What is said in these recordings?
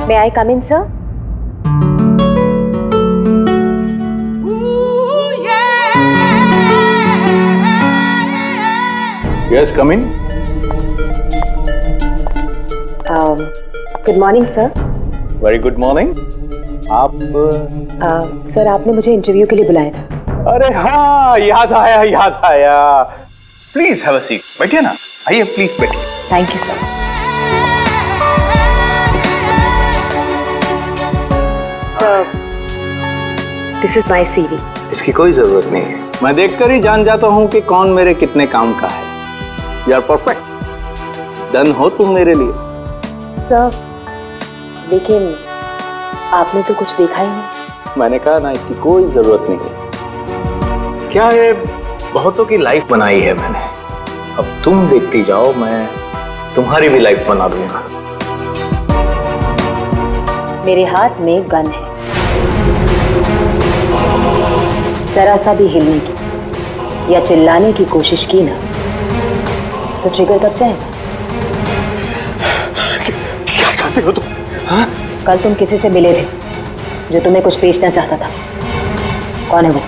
May I come in, sir? Yes, come in. Good morning, sir. Very good morning. आप sir आपने मुझे interview के लिए बुलाया था। अरे हाँ, याद आया। Please have a seat. बैठिए ना, आइए प्लीज बैठिए। Thank you sir. This is my CV. इसकी कोई जरूरत नहीं है, मैं देखकर ही जान जाता हूँ कि कौन मेरे कितने काम का है। यू आर परफेक्ट, डन हो तुम मेरे लिए। सर लेकिन आपने तो कुछ देखा ही नहीं। मैंने कहा ना, इसकी कोई जरूरत नहीं है। क्या है, बहुतों की लाइफ बनाई है मैंने, अब तुम देखती जाओ, मैं तुम्हारी भी लाइफ बना दूंगा। मेरे हाथ में गन है, जरा सा भी हिलने की या चिल्लाने की कोशिश की ना तो ट्रिगर कब जाएगा। क्या चाहते हो तुम? हाँ? कल तुम किसी से मिले थे जो तुम्हें कुछ बेचना चाहता था, कौन है वो?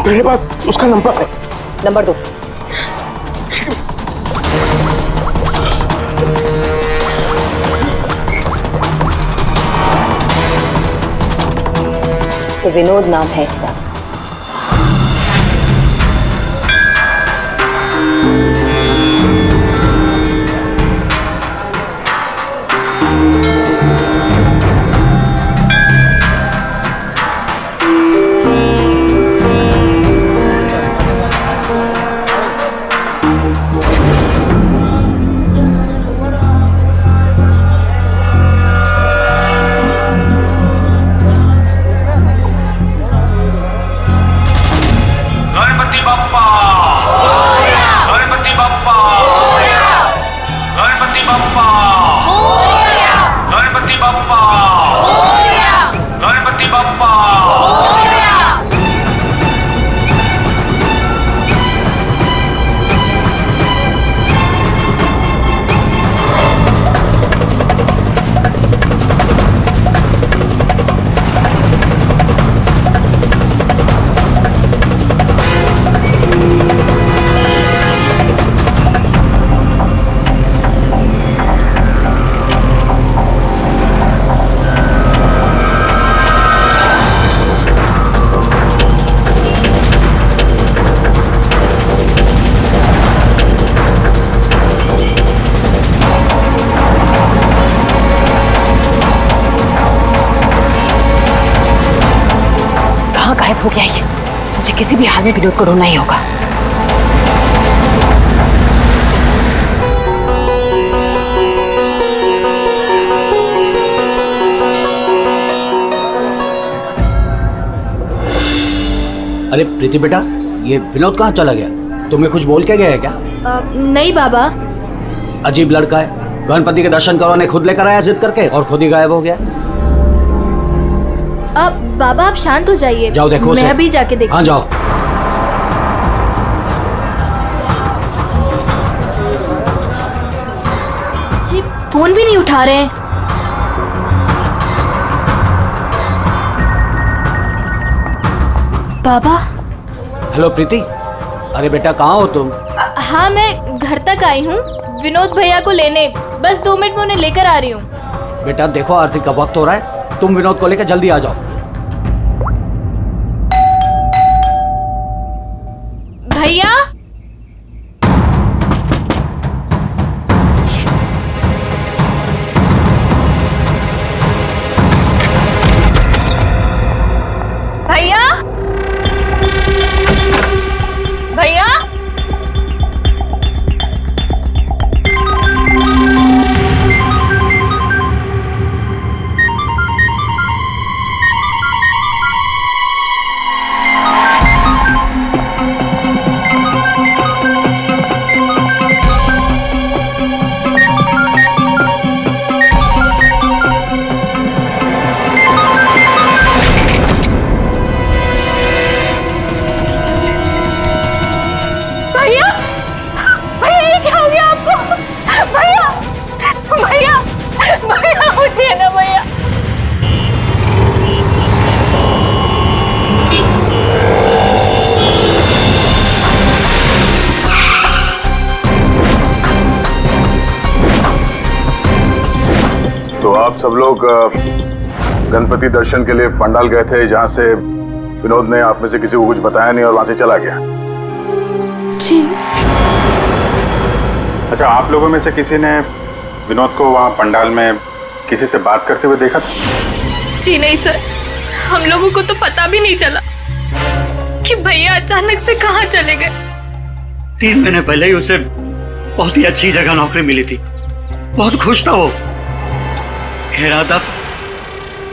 मेरे पास उसका नंबर है। नंबर दो। तो विनोद नाम है इसका। गायब हो गया ये, मुझे किसी भी हाल में विनोद को ढूंढना ही होगा। अरे प्रीति बेटा, ये विनोद कहाँ चला गया? तुम्हें कुछ बोल के गया है क्या? नहीं बाबा। अजीब लड़का है, गणपति के दर्शन करवाने खुद लेकर आया जिद करके और खुद ही गायब हो गया। अब बाबा आप शांत हो जाइए। जाओ देखो, मैं अभी जाके देखती। हाँ जाओ। जी फोन भी नहीं उठा रहे हैं। बाबा। हेलो प्रीति, अरे बेटा कहाँ हो तुम? हाँ मैं घर तक आई हूँ, विनोद भैया को लेने। बस 2 मिनट में उन्हें लेकर आ रही हूँ। बेटा देखो आरती का वक्त हो रहा है, तुम विनोद को लेकर जल्दी आ जाओ। भैया। भैया। भैया। तो आप सब लोग गणपति दर्शन के लिए पंडाल गए थे, जहां से विनोद ने आप में से किसी को कुछ बताया नहीं और वहां से चला गया। जी। अच्छा, आप लोगों में से किसी ने विनोद को वहां पंडाल में किसी से बात करते हुए देखा था? जी नहीं सर, हम लोगों को तो पता भी नहीं चला कि भैया अचानक से कहाँ चले गए। 3 महीने पहले ही उसे बहुत ही अच्छी जगह नौकरी मिली थी, बहुत खुश था वो। कह रहा था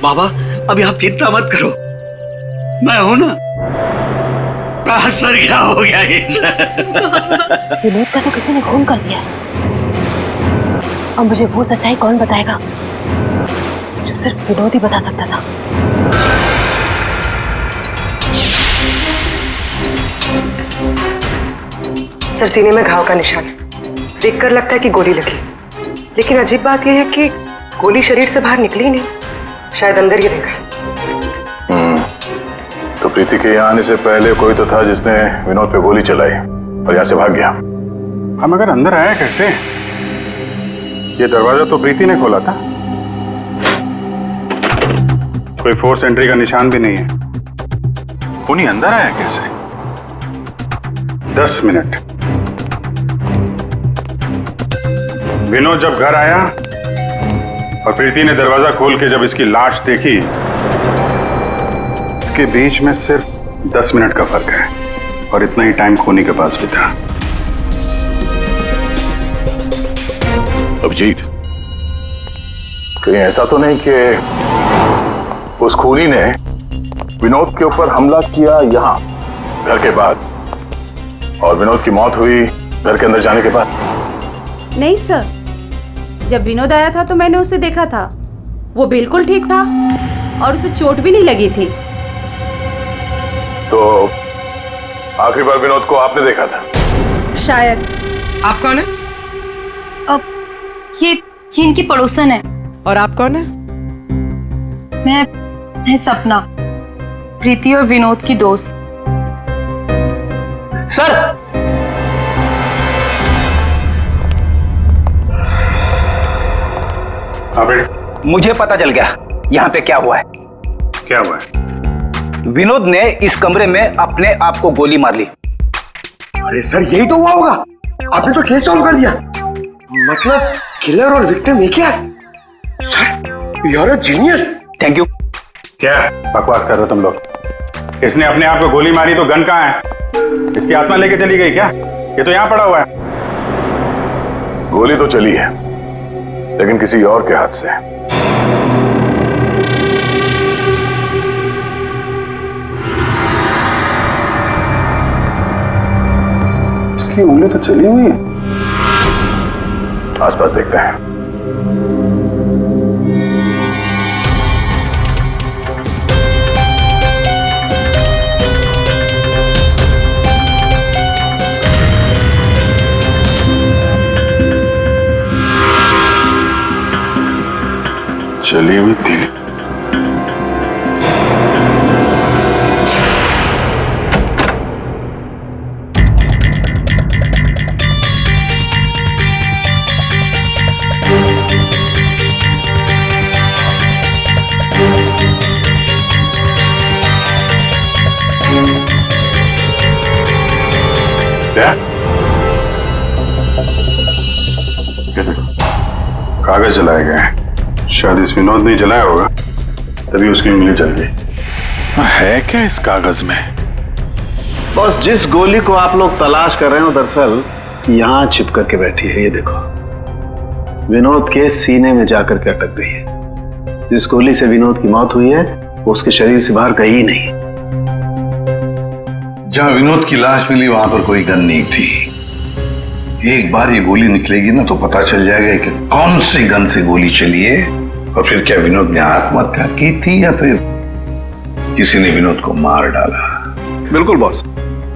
बाबा अभी आप चिंता मत करो, मैं हूं ना। सर क्या हो गया विनोद का तो किसी ने खून कर दिया। अब मुझे वो सच्चाई कौन बताएगा जो सिर्फ विनोद ही बता सकता था। सर, सीने में घाव का निशान है। देखकर लगता है कि गोली लगी, लेकिन अजीब बात यह है कि गोली शरीर से बाहर निकली नहीं, शायद अंदर ही रह गई। तो प्रीति के यहाँ आने से पहले कोई तो था जिसने विनोद पे गोली चलाई और यहाँ से भाग गया। हम अगर अंदर आया कैसे? ये दरवाजा तो प्रीति ने खोला था, कोई फोर्स एंट्री का निशान भी नहीं है। उन्हीं अंदर आया कैसे? 10 मिनट। विनोद जब घर आया और प्रीति ने दरवाजा खोल के जब इसकी लाश देखी, इसके बीच में सिर्फ 10 मिनट का फर्क है और इतना ही टाइम खूनी के पास भी था। अभिजीत, कहीं ऐसा तो नहीं कि उस खूनी ने विनोद के ऊपर हमला किया यहाँ घर के बाद और विनोद की मौत हुई घर के अंदर जाने के बाद? नहीं सर, जब विनोद आया था तो मैंने उसे देखा था, वो बिल्कुल ठीक था और उसे चोट भी नहीं लगी थी। तो आखिरी बार विनोद को आपने देखा था? शायद। आप कौन है? अब ये इनकी पड़ोसन है। और आप कौन है? मैं सपना, प्रीति और विनोद की दोस्त। सर मुझे पता चल गया यहाँ पे क्या हुआ है। क्या हुआ है? विनोद ने इस कमरे में अपने आप को गोली मार ली। अरे सर यही तो हुआ होगा, आपने तो केस सॉल्व कर दिया। मतलब किलर और विक्टिम एक ही है। Sir you are a genius. Thank you. क्या बकवास कर रहे हो तुम लोग? इसने अपने आप को गोली मारी तो गन कहाँ है? इसकी आत्मा लेके चली गई क्या? ये तो यहाँ पड़ा हुआ है। गोली तो चली है लेकिन किसी और के हाथ से। इसकी उंगली तो चली हुई है। आसपास देखते हैं। चली हुई थी। क्या? कागज जलाए गए हैं। शायद इस विनोद ने जलाया होगा, तभी उसकी उंगली जल गई। है क्या इस कागज में? बस जिस गोली को आप लोग तलाश कर रहे हो दरअसल यहाँ छिप करके बैठी है। ये देखो, विनोद के सीने में जाकर के अटक गई है। जिस गोली से विनोद की मौत हुई है वो उसके शरीर से बाहर कहीं नहीं। जहां विनोद की लाश मिली वहां पर कोई गन नहीं थी। एक बार ये गोली निकलेगी ना तो पता चल जाएगा कि कौन सी गन से गोली चली है और फिर क्या विनोद ने आत्महत्या की थी या फिर किसी ने विनोद को मार डाला। बिल्कुल बॉस,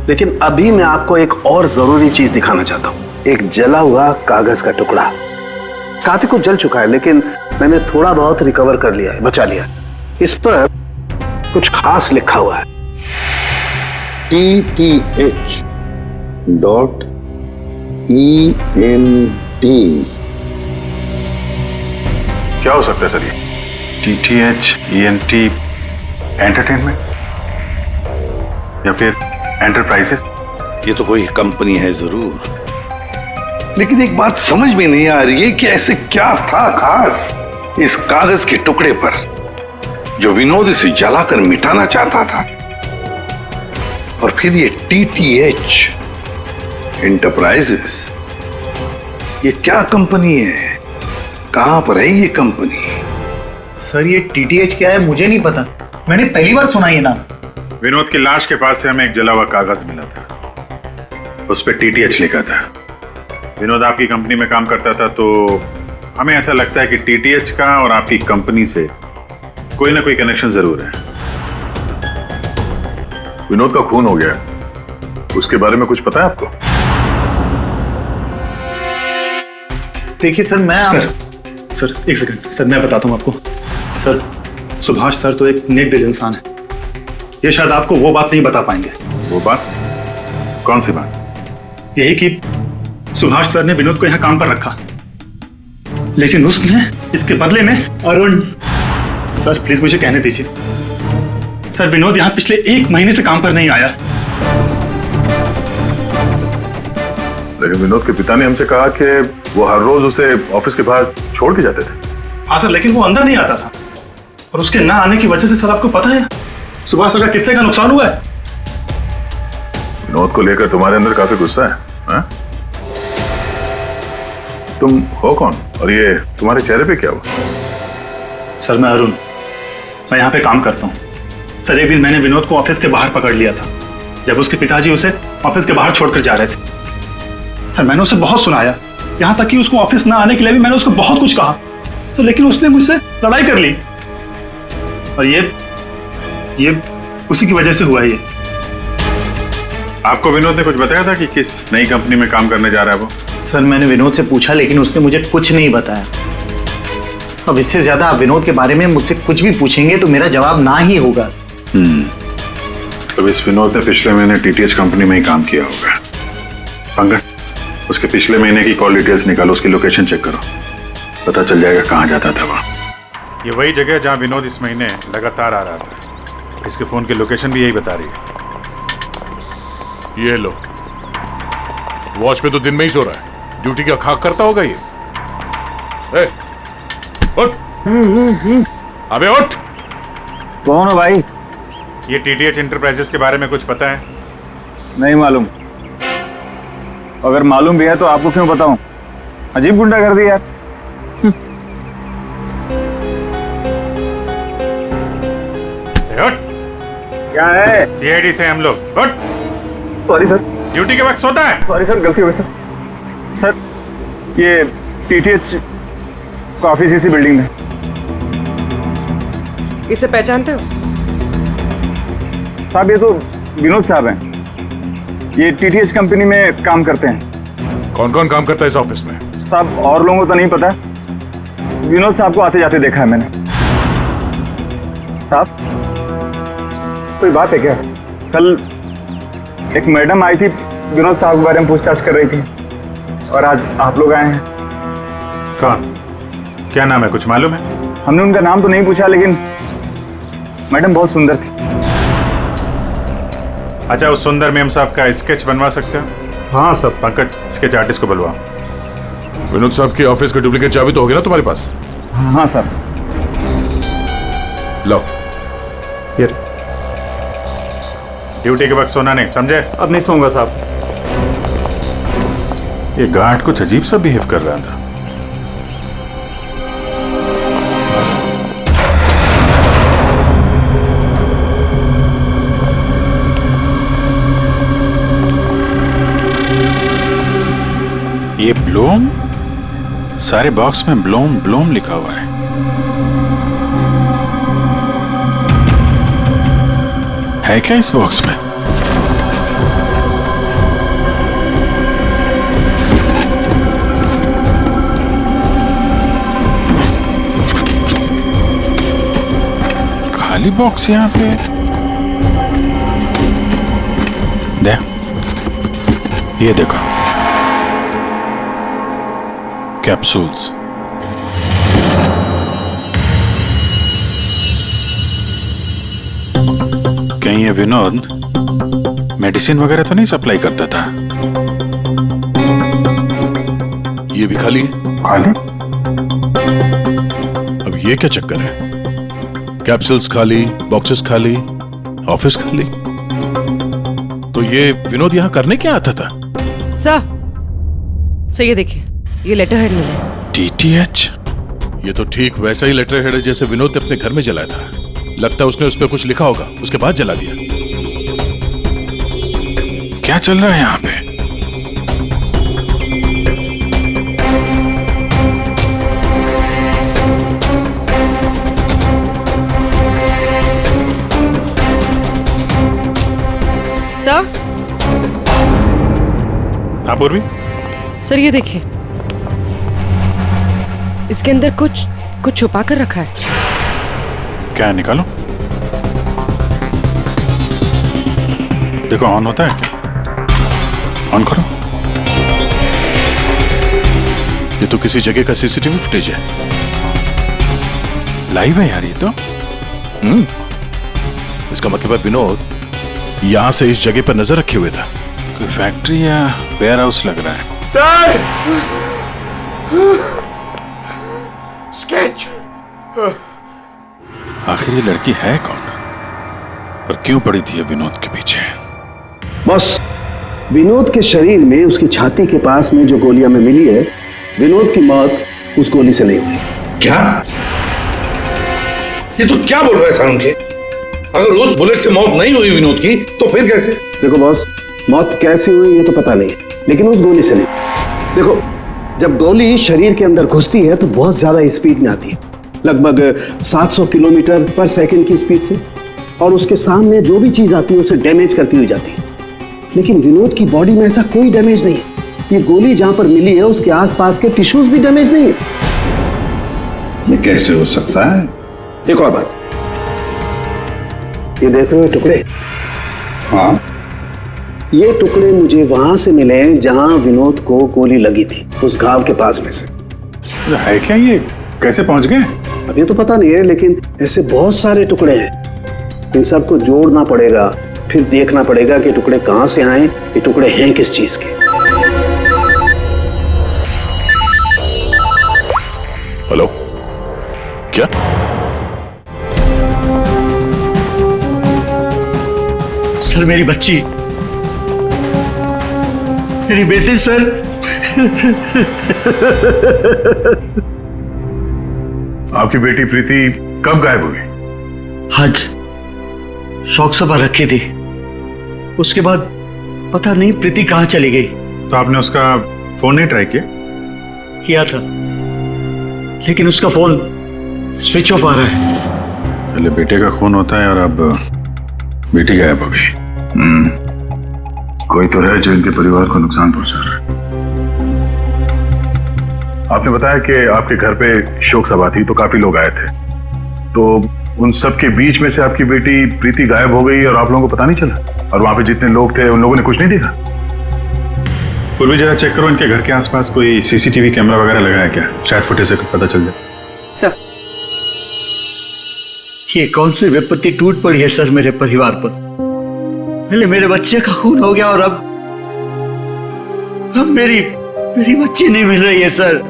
लेकिन अभी मैं आपको एक और जरूरी चीज दिखाना चाहता हूँ। एक जला हुआ कागज का टुकड़ा। काफी कुछ जल चुका है लेकिन मैंने थोड़ा बहुत रिकवर कर लिया है, बचा लिया। इस पर कुछ खास लिखा हुआ है। TTH.END क्या हो सकता है सर ये? TTH ENT एंटरटेनमेंट या फिर एंटरप्राइजेस? ये तो कोई कंपनी है जरूर, लेकिन एक बात समझ में नहीं आ रही है कि ऐसे क्या था खास इस कागज के टुकड़े पर जो विनोद इसे जलाकर मिटाना चाहता था। और फिर ये TTH एंटरप्राइजेस, ये क्या कंपनी है? कहां पर है ये कंपनी? सर ये TTH क्या है मुझे नहीं पता, मैंने पहली बार सुना ये नाम। विनोद की लाश के पास से हमें एक जला हुआ कागज मिला था, उस पर TTH लिखा था। विनोद आपकी कंपनी में काम करता था, तो हमें ऐसा लगता है कि TTH का और आपकी कंपनी से कोई ना कोई कनेक्शन जरूर है। विनोद का खून हो गया, उसके बारे में कुछ पता है आपको? देखिए सर मैं सर एक सेकंड सर, मैं बताता हूँ आपको। सर सुभाष सर तो एक नेक दिल इंसान है, ये शायद आपको वो बात नहीं बता पाएंगे। वो बात? कौन सी बात? यही कि सुभाष सर ने विनोद को यहाँ काम पर रखा, लेकिन उसने इसके बदले में अरुण। सर प्लीज मुझे कहने दीजिए। सर विनोद यहाँ पिछले 1 महीने से काम पर नहीं आया। लेकिन विनोद के पिता ने हमसे कहा कि वो हर रोज उसे ऑफिस के बाहर छोड़ के जाते थे। हाँ सर, लेकिन वो अंदर नहीं आता था, और उसके ना आने की वजह से सर आपको पता है सुभाष सर का कितने का नुकसान हुआ है। विनोद को लेकर तुम्हारे अंदर काफी गुस्सा है, हाँ? तुम हो कौन और ये तुम्हारे चेहरे पे क्या हुआ? सर मैं अरुण, मैं यहाँ पे काम करता हूँ। सर एक दिन मैंने विनोद को ऑफिस के बाहर पकड़ लिया था, जब उसके पिताजी उसे ऑफिस के बाहर छोड़कर जा रहे थे। सर मैंने उसे बहुत सुनाया, यहाँ तक कि उसको ऑफिस ना आने के लिए भी मैंने उसको बहुत कुछ कहा सर, लेकिन उसने मुझसे लड़ाई कर ली, और ये उसी की वजह से हुआ है ये। आपको विनोद ने कुछ बताया था कि किस नई कंपनी में काम करने जा रहा है वो? सर मैंने विनोद से पूछा, लेकिन उसने मुझे कुछ नहीं बताया। अब इससे ज्यादा आप विनोद के बारे में मुझसे कुछ भी पूछेंगे तो मेरा जवाब ना ही होगा। तो इस विनोद ने पिछले महीने TTH कंपनी में ही काम किया होगा। पंकज, उसके पिछले महीने की कॉल डिटेल्स निकालो, उसकी लोकेशन चेक करो, पता चल जाएगा कहाँ जाता था वह। ये वही जगह जहाँ विनोद इस महीने लगातार आ रहा था। इसके फोन की लोकेशन भी यही बता रही है। ये लो, वॉच पे तो दिन में ही सो रहा है, ड्यूटी का खाक करता होगा ये। ए, उठ, अबे उठ। कौन हो भाई? ये TTH एंटरप्राइजेस के बारे में कुछ पता है? नहीं मालूम। अगर मालूम भी है तो आपको क्यों बताऊं? अजीब गुंडा कर दिया यार। उठ। क्या है? CID से हम लोग। उठ। Sorry sir. ड्यूटी के वक्त सोता है? सॉरी सर, गलती हो गई सर। सर ये TTH का ऑफिस इसी बिल्डिंग में। इसे पहचानते हो? साहब ये तो विनोद साहब हैं, ये TTH कंपनी में काम करते हैं। कौन कौन काम करता है इस ऑफिस में? साहब और लोगों को तो नहीं पता, विनोद साहब को आते जाते देखा है मैंने। साहब कोई बात है क्या? कल एक मैडम आई थी, विनोद साहब के बारे में पूछताछ कर रही थी, और आज आप लोग आए हैं। कौन? क्या नाम है, कुछ मालूम है? हमने उनका नाम तो नहीं पूछा, लेकिन मैडम बहुत सुंदर थी। अच्छा, उस सुंदर मैम साहब का स्केच बनवा सकते हो? हाँ सर। पंकज, स्केच आर्टिस्ट को बुलवाओ। विनोद साहब की ऑफिस की डुप्लीकेट चाबी तो होगी ना तुम्हारे पास? हाँ सर। लो ये ड्यूटी के वक्त सोना नहीं, समझे? अब नहीं सोऊंगा साहब। ये गार्ड कुछ अजीब सा बिहेव कर रहा था। ये ब्लूम, सारे बॉक्स में ब्लूम ब्लूम लिखा हुआ है। है क्या इस बॉक्स में? खाली बॉक्स यहाँ पे। दे, ये देखो, कैप्सूल्स। कहीं ये विनोद मेडिसिन वगैरह तो नहीं सप्लाई करता था? ये भी खाली है। खाली? अब ये क्या चक्कर है? कैप्सूल्स खाली, बॉक्सेस खाली, ऑफिस खाली। तो ये विनोद यहाँ करने क्या आता था? सर ये देखिए, ये लेटर हेड मिला। DTH? ये तो ठीक वैसा ही लेटर हेड है जैसे विनोद ने अपने घर में जलाया था। लगता है उसने उस पर कुछ लिखा होगा, उसके बाद जला दिया। क्या चल रहा है यहाँ पे? सर? हाँ पूर्वी? सर ये देखिए, इसके अंदर कुछ छुपा कर रखा है। क्या है, निकालो। देखो ऑन होता है क्या? ऑन करो। ये तो किसी जगह का सीसीटीवी फुटेज है। लाइव है यार ये तो। इसका मतलब है विनोद यहां से इस जगह पर नजर रखे हुए था। कोई फैक्ट्री या वेयर हाउस लग रहा है। सर! स्केच! आखिर ये लड़की है कौन और क्यों पड़ी थी विनोद के पीछे? बस विनोद के शरीर में उसकी छाती के पास में जो गोलियां में मिली है, विनोद की मौत उस गोली से नहीं हुई। क्या? ये तो क्या बोल रहा है सारुण के? अगर उस बुलेट से मौत नहीं हुई विनोद की तो फिर कैसे? देखो बॉस, मौत कैसे हुई ये तो पता नहीं, लेकिन उस गोली से नहीं। देखो, जब गोली शरीर के अंदर घुसती है तो बहुत ज्यादा स्पीड में आती है, लगभग 700 किलोमीटर पर सेकंड की स्पीड से, और उसके सामने जो भी चीज आती है उसे डैमेज करती हुई जाती है। लेकिन विनोद की बॉडी में ऐसा कोई डैमेज नहीं है। ये गोली जहां पर मिली है उसके आसपास के टिश्यूज भी डैमेज नहीं है। ये कैसे हो सकता है? एक और बात, ये देखते हुए टुकड़े, हाँ, ये टुकड़े मुझे वहां से मिले जहां विनोद को गोली लगी थी, उस घाव के पास में से। है क्या? ये कैसे पहुंच गए? अब ये तो पता नहीं है, लेकिन ऐसे बहुत सारे टुकड़े हैं। इन सबको जोड़ना पड़ेगा, फिर देखना पड़ेगा कि टुकड़े कहां से आए, ये टुकड़े हैं किस चीज के। हेलो, क्या? सर मेरी बच्ची, मेरी बेटी सर। आपकी बेटी प्रीति कब गायब हुई? आज शौक सभा रखी थी, उसके बाद पता नहीं प्रीति कहां चली गई। तो आपने उसका फोन नहीं ट्राई किया? किया था, लेकिन उसका फोन स्विच ऑफ आ रहा है। पहले बेटे का खून होता है और अब बेटी गायब हो गई। कोई तो है जो इनके परिवार को नुकसान पहुंचा रहा है। आपने बताया कि आपके घर पे शोक सभा थी तो काफी लोग आए थे, तो उन सब के बीच में से आपकी बेटी प्रीति गायब हो गई और आप लोगों को पता नहीं चला? और वहां पे जितने लोग थे उन लोगों ने कुछ नहीं देखा? पूर्वी जरा चेक करो इनके घर के आसपास कोई सीसीटीवी कैमरा वगैरह लगा है क्या? शायद फुटेज से पता चल जाए। सर, ये कौन सी विपत्ति टूट पड़ी है सर मेरे परिवार पर? पहले मेरे बच्चे का खून हो गया और अब मेरी बच्ची नहीं मिल रही है सर,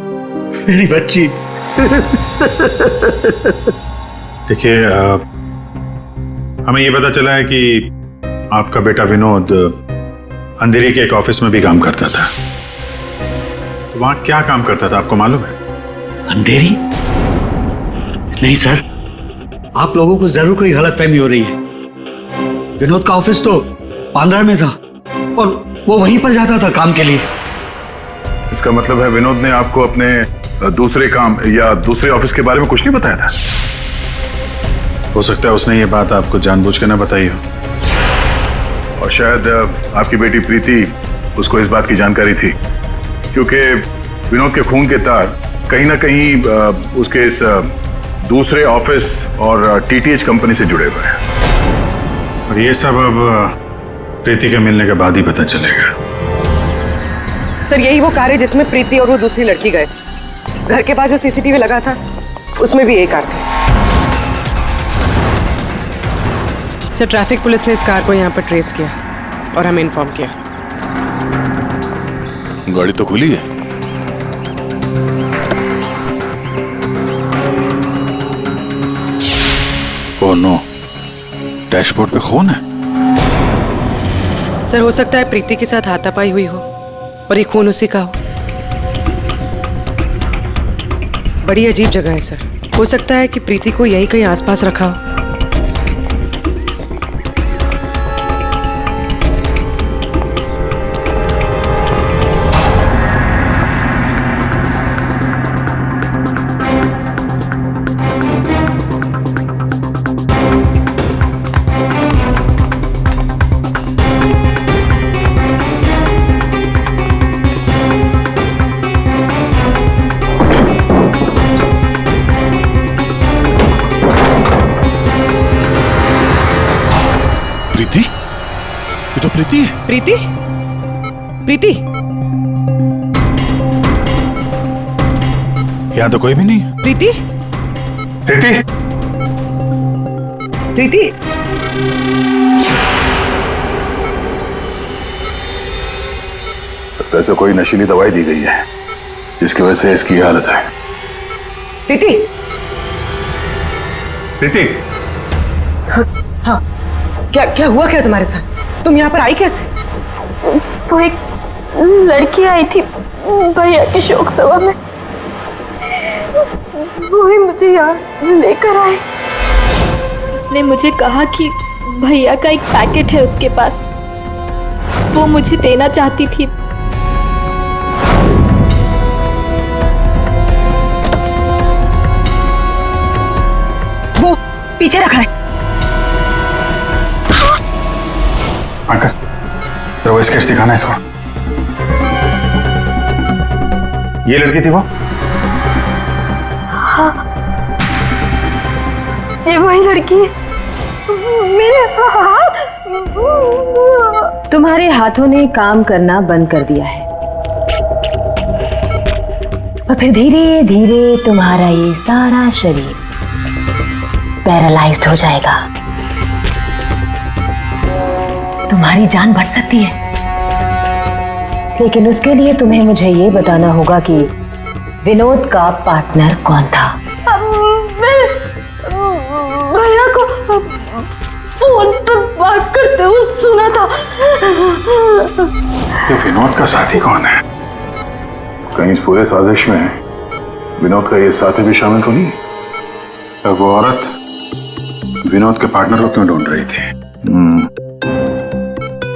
मेरी बच्ची। देखिए, हमें ये पता चला है कि आपका बेटा विनोद अंधेरी के एक ऑफिस में भी काम करता था। तो वहां क्या काम करता था आपको मालूम है? अंधेरी? नहीं सर, आप लोगों को जरूर कोई गलतफहमी हो रही है। विनोद का ऑफिस तो बांद्रा में था और वो वहीं पर जाता था काम के लिए। इसका मतलब है विनोद ने आपको अपने दूसरे काम या दूसरे ऑफिस के बारे में कुछ नहीं बताया था? हो सकता है उसने ये बात आपको जानबूझ के ना बताई हो, और शायद आपकी बेटी प्रीति उसको इस बात की जानकारी थी, क्योंकि विनोद के खून के तार कहीं ना कहीं उसके इस दूसरे ऑफिस और टीटीएच कंपनी से जुड़े हुए हैं। और ये सब अब प्रीति के मिलने के बाद ही पता चलेगा। सर यही वो कार है जिसमें प्रीति और वो दूसरी लड़की गए। घर के पास जो सीसीटीवी लगा था उसमें भी एक कार थी। सर ट्रैफिक पुलिस ने इस कार को यहाँ पर ट्रेस किया और हमें इन्फॉर्म किया। गाड़ी तो खुली है। ओह नो, डैशबोर्ड पे खून है। सर हो सकता है प्रीति के साथ हाथापाई हुई हो और ये खून उसी का हो। बड़ी अजीब जगह है सर, हो सकता है कि प्रीति को यहीं कहीं आसपास रखा हो। प्रीति? प्रीति? प्रीति? यहाँ तो कोई भी नहीं। प्रीति? प्रीति? प्रीति? वैसे कोई नशीली दवाई दी गई है जिसकी वजह से इसकी हालत है। प्रीति? प्रीति? हाँ, क्या हुआ क्या तुम्हारे साथ? तुम यहाँ पर आई कैसे? वो एक लड़की आई थी भैया के शोक सभा में, वो ही मुझे यहाँ लेकर आई। उसने मुझे कहा कि भैया का एक पैकेट है उसके पास, वो मुझे देना चाहती थी। वो पीछे रखा है। अंकल, तो वो स्केच दिखाना इसको। ये लड़की थी वो? हाँ, ये वही लड़की है। मेरे हाथ। तुम्हारे हाथों ने काम करना बंद कर दिया है और फिर धीरे धीरे तुम्हारा ये सारा शरीर पैरालाइज्ड हो जाएगा। तुम्हारी जान बच सकती है, लेकिन उसके लिए तुम्हें मुझे ये बताना होगा कि विनोद का पार्टनर कौन था। भैया को फोन पर बात करते हुए सुना था। ये विनोद का साथी कौन है? कहीं इस पूरे साजिश में विनोद का ये साथी भी शामिल तो नहीं? तो वो औरत विनोद के पार्टनर को क्यों ढूंढ रही थी?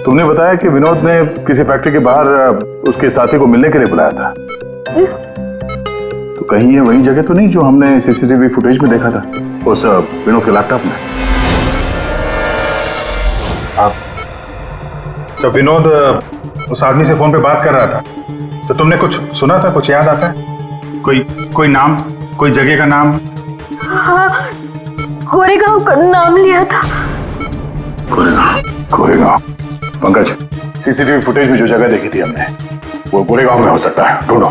तुमने बताया कि विनोद ने किसी फैक्ट्री के बाहर उसके साथी को मिलने के लिए बुलाया था, तो कहीं ये वही जगह तो नहीं जो हमने सीसीटीवी फुटेज में देखा था उस विनोद के लैपटॉप में? तो विनोद उस आदमी से फोन पे बात कर रहा था, तो तुमने कुछ सुना था? कुछ याद आता है? कोई नाम, कोई जगह का नाम? हाँ, कोरेगांव का नाम लिया था। कोरेगांव। पंकज, सीसीटीवी फुटेज में जो जगह देखी थी हमने वो कोरेगांव में हो सकता है, ढूंढो।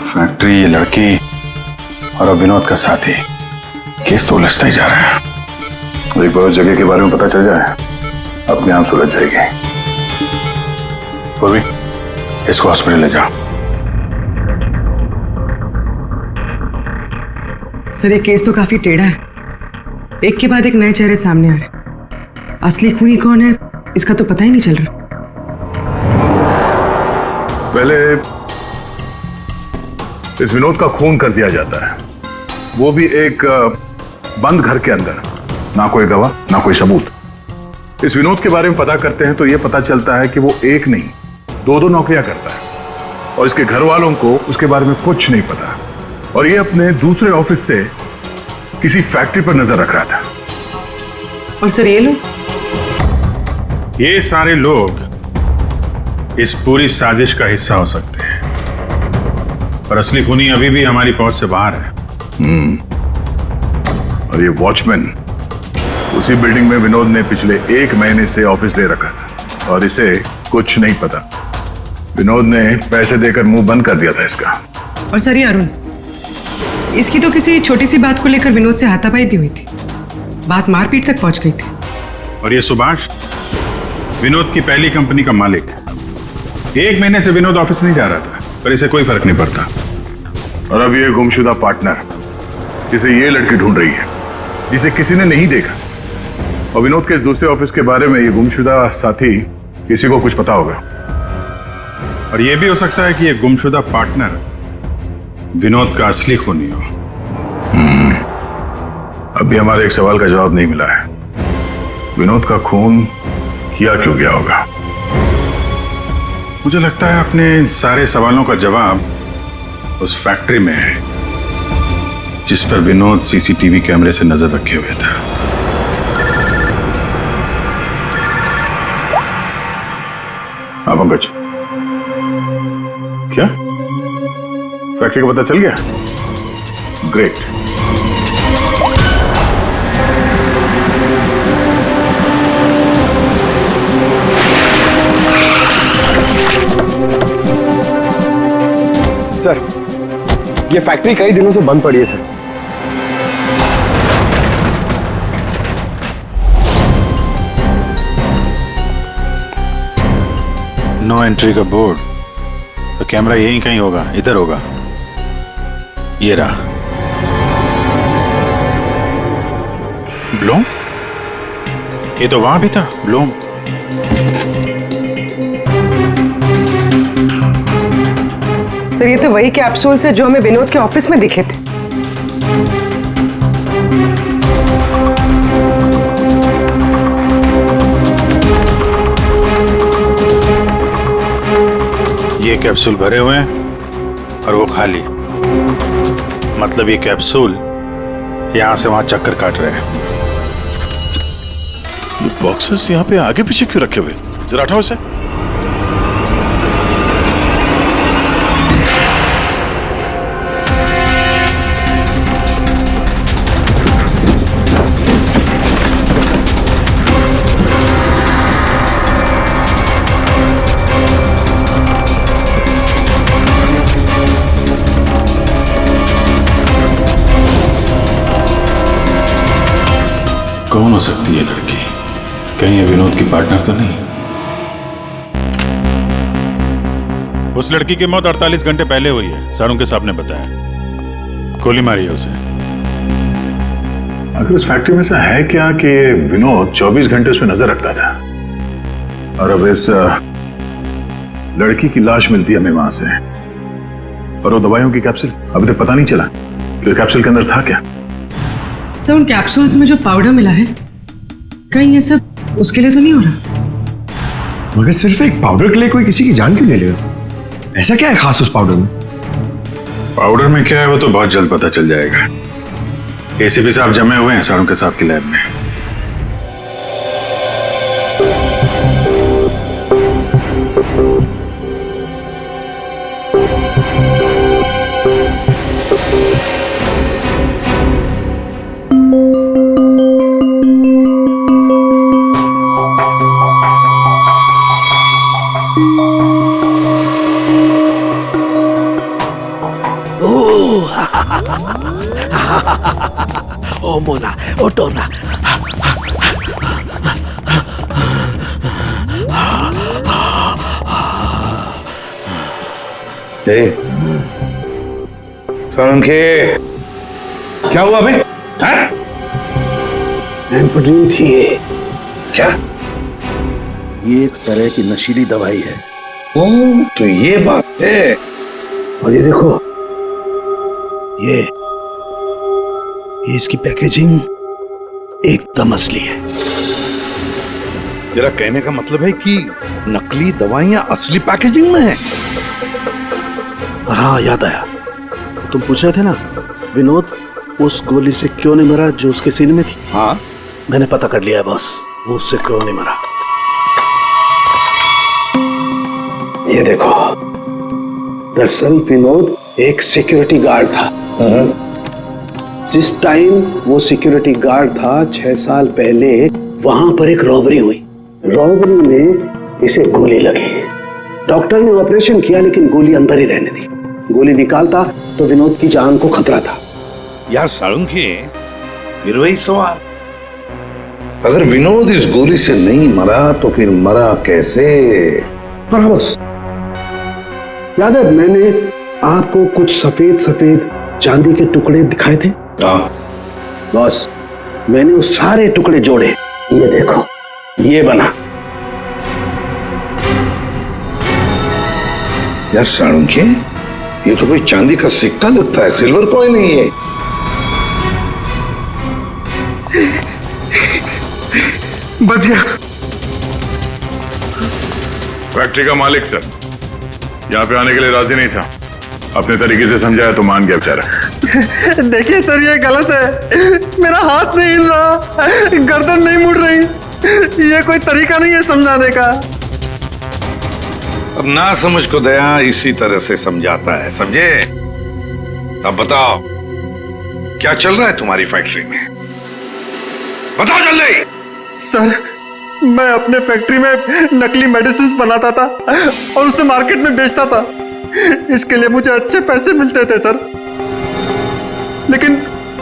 फैक्ट्री, ये लड़की और अब विनोद का साथी, केस तो उलझता ही जा रहा है। एक बार उस जगह के बारे में पता चल जाए, अपने आप सुलझ जाएगी। पूर्वी, इसको हॉस्पिटल ले जाओ। सर ये केस तो काफी टेढ़ा है, एक के बाद एक नए चेहरे सामने आ रहे। असली खूनी कौन है इसका तो पता ही नहीं चल रहा। पहले इस विनोद का खून कर दिया जाता है, वो भी एक बंद घर के अंदर, ना कोई गवाह ना कोई सबूत। इस विनोद के बारे में पता करते हैं तो यह पता चलता है कि वो एक नहीं दो नौकरियां करता है और इसके घर वालों को उसके बारे में कुछ नहीं पता, और ये अपने दूसरे ऑफिस से किसी फैक्ट्री पर नजर रख रहा था। और सर ये लोग, ये सारे लोग इस पूरी साजिश का हिस्सा हो सकते हैं, पर असली खूनी अभी भी हमारी पहुंच से बाहर है। और ये वॉचमैन उसी बिल्डिंग में विनोद ने पिछले 1 महीने से ऑफिस ले रखा था और इसे कुछ नहीं पता। विनोद ने पैसे देकर मुंह बंद कर दिया था इसका। और सर ये अरुण, इसकी तो किसी छोटी सी बात को लेकर विनोद से हाथापाई भी हुई थी। बात मारपीट तक पहुंच गई थी। और ये सुभाष विनोद की पहली कंपनी का मालिक। 1 महीने से विनोद ऑफिस नहीं जा रहा था, पर इसे कोई फर्क नहीं पड़ता। और अब ये गुमशुदा पार्टनर जिसे ये लड़की ढूंढ रही है, जिसे किसी ने नहीं देखा, और विनोद के इस दूसरे ऑफिस के बारे में ये गुमशुदा साथी किसी को कुछ पता होगा। और ये भी हो सकता है कि ये गुमशुदा पार्टनर विनोद का असली खूनी हो। अभी हमारे एक सवाल का जवाब नहीं मिला है। विनोद का खून किया क्यों गया होगा? मुझे लगता है अपने सारे सवालों का जवाब उस फैक्ट्री में है जिस पर विनोद सीसीटीवी कैमरे से नजर रखे हुए था। हाँ पंकज, क्या फैक्ट्री का पता चल गया? ग्रेट। सर, ये फैक्ट्री कई दिनों से बंद पड़ी है सर। नो एंट्री का बोर्ड, तो कैमरा यहीं कहीं होगा, इधर होगा। ये रहा। ब्लूम? ये तो वहां भी था, ब्लूम। सर ये तो वही कैप्सूल्स है जो हमें विनोद के ऑफिस में दिखे थे। ये कैप्सूल भरे हुए हैं और वो खाली। मतलब ये कैप्सूल यहां से वहां चक्कर काट रहे हैं। ये बॉक्सेस यहाँ पे आगे पीछे क्यों रखे हुए? जरा हटाओ इसे। कौन हो सकती है लड़की? कहीं ये विनोद की पार्टनर तो नहीं? उस लड़की की मौत 48 घंटे पहले हुई है, सारों के साहब ने बताया। गोली मारी है उसे। आखिर उस फैक्ट्री में से है क्या कि विनोद 24 घंटे उसमें नजर रखता था, और अब इस लड़की की लाश मिलती है हमें वहां से, और वो दवाइयों की कैप्सूल अभी तक पता नहीं चला कि कैप्सूल के अंदर था क्या। सर उन कैप्सूल्स में जो पाउडर मिला है, कहीं ये सब उसके लिए तो नहीं हो रहा? मगर सिर्फ एक पाउडर के लिए कोई किसी की जान क्यों ले लेगा? ऐसा क्या है खास उस पाउडर में? पाउडर में क्या है वो तो बहुत जल्द पता चल जाएगा। एसीपी साहब जमे हुए हैं सारों के साहब की लैब में। ओ मोना, ओ टोना। सोलंकी, क्या हुआ बे? एम्फेटामिन थी ये। क्या? ये एक तरह की नशीली दवाई है। तो ये बात है। और ये देखो, ये इसकी पैकेजिंग एकदम असली है। तेरा कहने का मतलब है कि नकली दवाइयां असली पैकेजिंग में हैं? और हाँ, याद आया, तुम पूछ रहे थे ना विनोद उस गोली से क्यों नहीं मरा जो उसके सीने में थी। हाँ, मैंने पता कर लिया है बॉस, वो उससे क्यों नहीं मरा। ये देखो, दरअसल विनोद एक सिक्योरिटी गार्ड था। जिस टाइम वो सिक्योरिटी गार्ड था 6 साल पहले वहां पर एक रॉबरी हुई। रॉबरी में इसे गोली लगी। डॉक्टर ने ऑपरेशन किया लेकिन गोली अंदर ही रहने दी। गोली निकालता तो विनोद की जान को खतरा था। यार साळुंखे, फिर वही सवाल, अगर विनोद इस गोली से नहीं मरा तो फिर मरा कैसे? पर हाँ बॉस, याद है मैंने आपको कुछ सफेद सफेद चांदी के टुकड़े दिखाए थे? हाँ बॉस, मैंने वो सारे टुकड़े जोड़े, ये देखो ये बना। यार साणुंखे, ये तो कोई चांदी का सिक्का लगता है, सिल्वर कॉइन नहीं है। बच गया। फैक्ट्री का मालिक सर यहाँ पे आने के लिए राजी नहीं था। अपने तरीके से समझाया तो मान गया बेचारा। देखिए सर, ये गलत है। मेरा हाथ नहीं हिल रहा, गर्दन नहीं मुड़ रही। ये कोई तरीका नहीं है समझाने का। अब ना समझ को दया इसी तरह से समझाता है, समझे? अब बताओ क्या चल रहा है तुम्हारी फैक्ट्री में? बताओ जल्दी। सर, मैं अपने फैक्ट्री में नकली मेडिसिन बनाता था और उसे मार्केट में बेचता था। इसके लिए मुझे अच्छे पैसे मिलते थे सर। लेकिन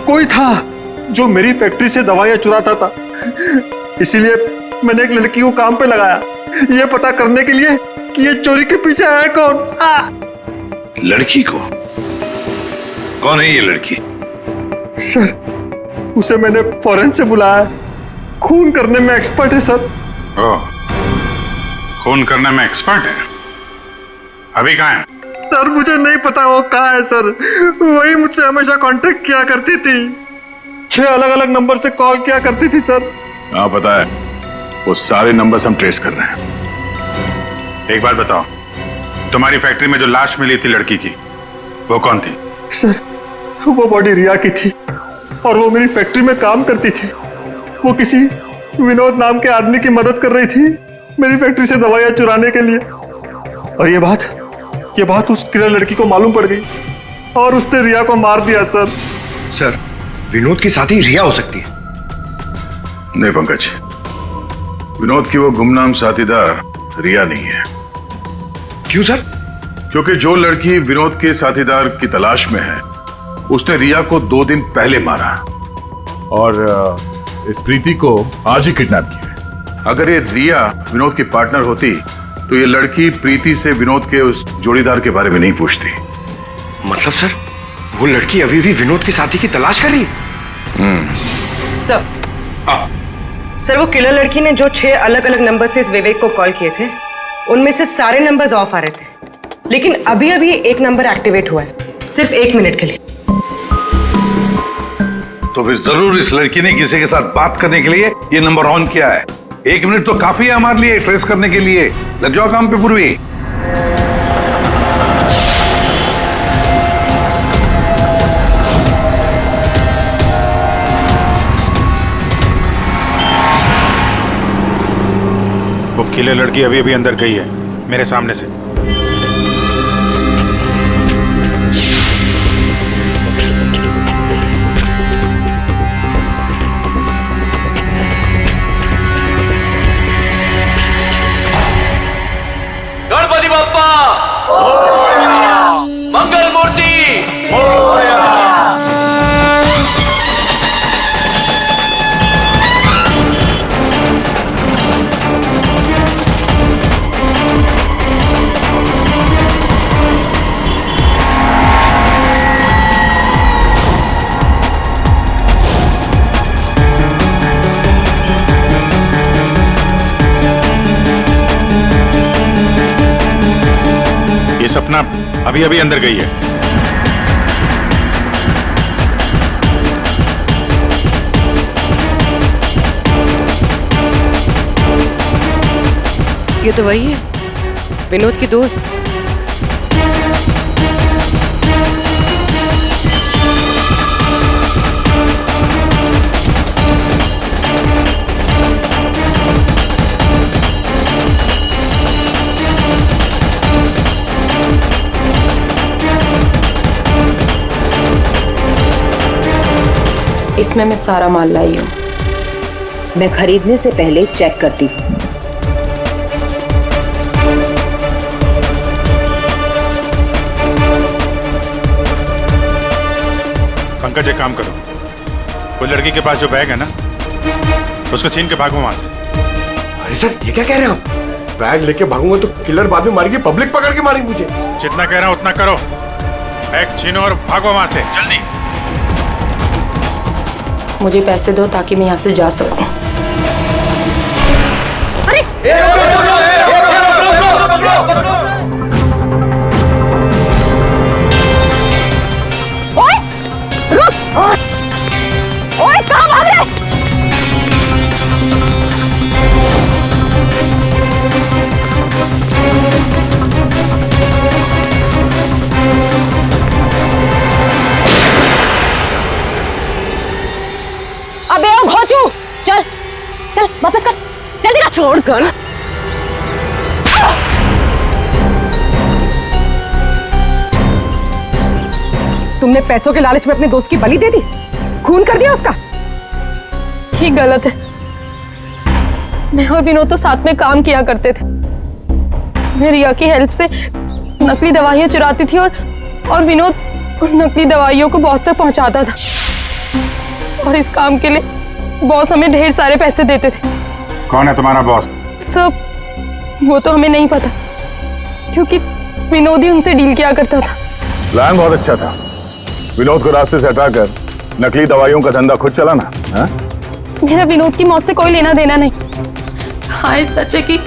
कोई था जो मेरी फैक्ट्री से दवाइयां चुराता था। इसीलिए मैंने एक लड़की को काम पे लगाया, ये पता करने के लिए कि ये चोरी के पीछे है कौन। लड़की को? कौन है ये लड़की? सर, उसे मैंने फॉरेन से बुलाया। खून करने में एक्सपर्ट है सर। ओह, खून करने में एक्सपर्ट है? अभी कहाँ है? सर, मुझे नहीं पता वो कहाँ है सर। वही मुझसे हमेशा कांटेक्ट किया करती थी, 6 अलग अलग नंबर से कॉल किया करती थी सर। हाँ पता है, वो सारे नंबर्स हम ट्रेस कर रहे हैं। एक बात बताओ, तुम्हारी फैक्ट्री में जो लाश मिली थी लड़की की, वो कौन थी? सर, वो बॉडी रिया की थी और वो मेरी फैक्ट्री में काम करती थी। वो किसी विनोद नाम के आदमी की मदद कर रही थी मेरी फैक्ट्री से दवाइयां चुराने के लिए। और ये बात उस किलर लड़की को मालूम पड़ गई और उसने रिया को मार दिया सर। सर, विनोद की साथी रिया हो सकती है। नहीं पंकज, विनोद की वो गुमनाम साथीदार रिया नहीं है। क्यों सर? क्योंकि जो लड़की विनोद के साथीदार की तलाश में है, उसने रिया को 2 दिन पहले मारा और इस प्रीति को आज ही किडनैप किया। अगर ये रिया विनोद की पार्टनर होती तो ये लड़की प्रीति से विनोद के उस जोड़ीदार के बारे में नहीं पूछती। मतलब सर, वो लड़की अभी भी विनोद के साथी की तलाश कर रही है? सर, वो किलर लड़की ने जो 6 अलग अलग नंबर से इस विवेक को कॉल किए थे, उनमें से सारे नंबर्स ऑफ आ रहे थे। लेकिन अभी अभी एक नंबर एक्टिवेट हुआ है, सिर्फ 1 मिनट के लिए। तो फिर जरूर इस लड़की ने किसी के साथ बात करने के लिए ये नंबर ऑन किया है। 1 मिनट तो काफी है हमारे लिए ट्रेस करने के लिए। लग जाओ काम पे पूर्वी। वो किले लड़की अभी अभी अंदर गई है, मेरे सामने से। गणपति बप्पा मंगल मूर्ति ये सपना अभी अभी अंदर गई है। ये तो वही है, विनोद की दोस्त। इसमें मैं सारा माल लाई हूँ। मैं खरीदने से पहले चेक करती हूँ। पंकज, एक काम करो, वो लड़की के पास जो बैग है ना, उसको छीन के भागो वहां से। अरे सर, ये क्या कह रहे हैं आप? बैग लेके भागूंगा तो किलर बाद में मारेगी, पब्लिक पकड़ के मारेगी मुझे। जितना कह रहा हूं उतना करो। बैग छीनो और भागो वहां से, जल्दी। मुझे पैसे दो ताकि मैं यहाँ से जा सकूं। ओए, रुक! ओए, कहाँ भाग रहे? अबे ओ घोचू, चल चल वापस कर, जल्दी कर। छोड़ कर। तुमने पैसों के लालच में अपने दोस्त की बलि दे दी, खून कर दिया उसका। ये गलत है। मैं और विनोद तो साथ में काम किया करते थे। मैं रिया की हेल्प से नकली दवाइयां चुराती थी और विनोद उन नकली दवाइयों को बॉस तक पहुंचाता था। और इस काम के लिए बॉस हमें ढेर सारे पैसे देते थे। कौन है तुम्हारा बॉस? सब वो तो हमें नहीं पता, क्योंकि विनोद ही उनसे डील किया करता था। प्लान बहुत अच्छा था। विनोद को रास्ते से हटाकर नकली दवाइयों का धंधा खुद चलाना। हाँ? मेरा विनोद की मौत से कोई लेना देना नहीं। हाँ, सच है कि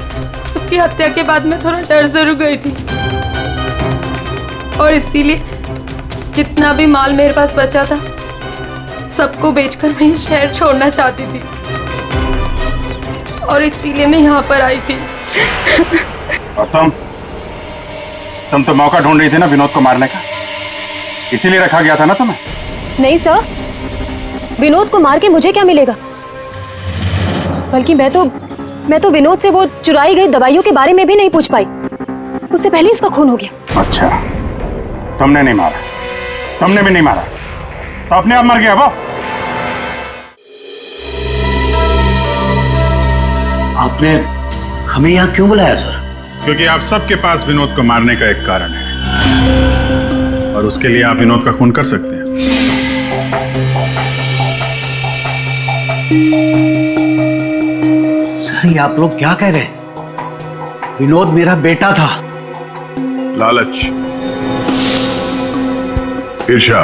उसकी हत्या के बाद मैं थोड़ा डर जरूर गई थी, और इसीलिए जितना भी माल मेरे पास बचा था सबको बेचकर मैं ये शहर छोड़ना चाहती थी, और इसीलिए मैं यहाँ पर आई थी। और तुम तो मौका ढूंढ रही थी ना विनोद को मारने का, इसीलिए रखा गया था ना तुम्हें? नहीं सर, विनोद को मार के मुझे क्या मिलेगा? बल्कि मैं तो विनोद से वो चुराई गई दवाइयों के बारे में भी नहीं पूछ पाई। उससे पहले उसका खून हो गया। अच्छा, तुमने नहीं मारा, तुमने भी नहीं मारा, तो अपने आप मर गया वो। आपने हमें यहाँ क्यों बुलाया सर? क्योंकि आप सबके पास विनोद को मारने का एक कारण है, और उसके लिए आप विनोद का खून कर सकते हैं। सर, ये आप लोग क्या कह रहे हैं? विनोद मेरा बेटा था। लालच, ईर्ष्या,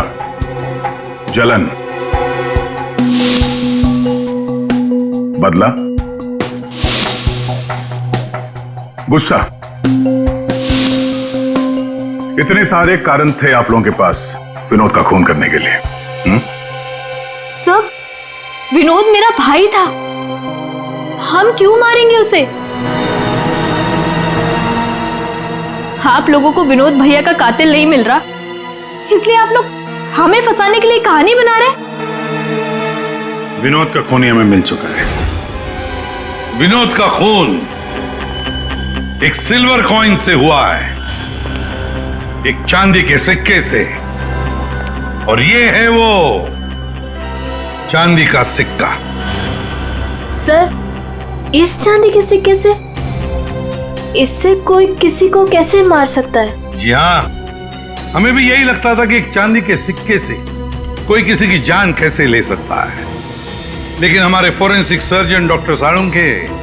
जलन, बदला, गुस्सा, इतने सारे कारण थे आप लोगों के पास विनोद का खून करने के लिए। सब विनोद मेरा भाई था, हम क्यों मारेंगे उसे? आप लोगों को विनोद भैया का कातिल नहीं मिल रहा, इसलिए आप लोग हमें फंसाने के लिए कहानी बना रहे हैं। विनोद का खून हमें मिल चुका है। विनोद का खून एक सिल्वर कॉइन से हुआ है, एक चांदी के सिक्के से, और ये है वो चांदी का सिक्का। सर, इस चांदी के सिक्के से? इससे कोई किसी को कैसे मार सकता है? जी हाँ, हमें भी यही लगता था कि एक चांदी के सिक्के से कोई किसी की जान कैसे ले सकता है, लेकिन हमारे फोरेंसिक सर्जन डॉक्टर साळुंखे,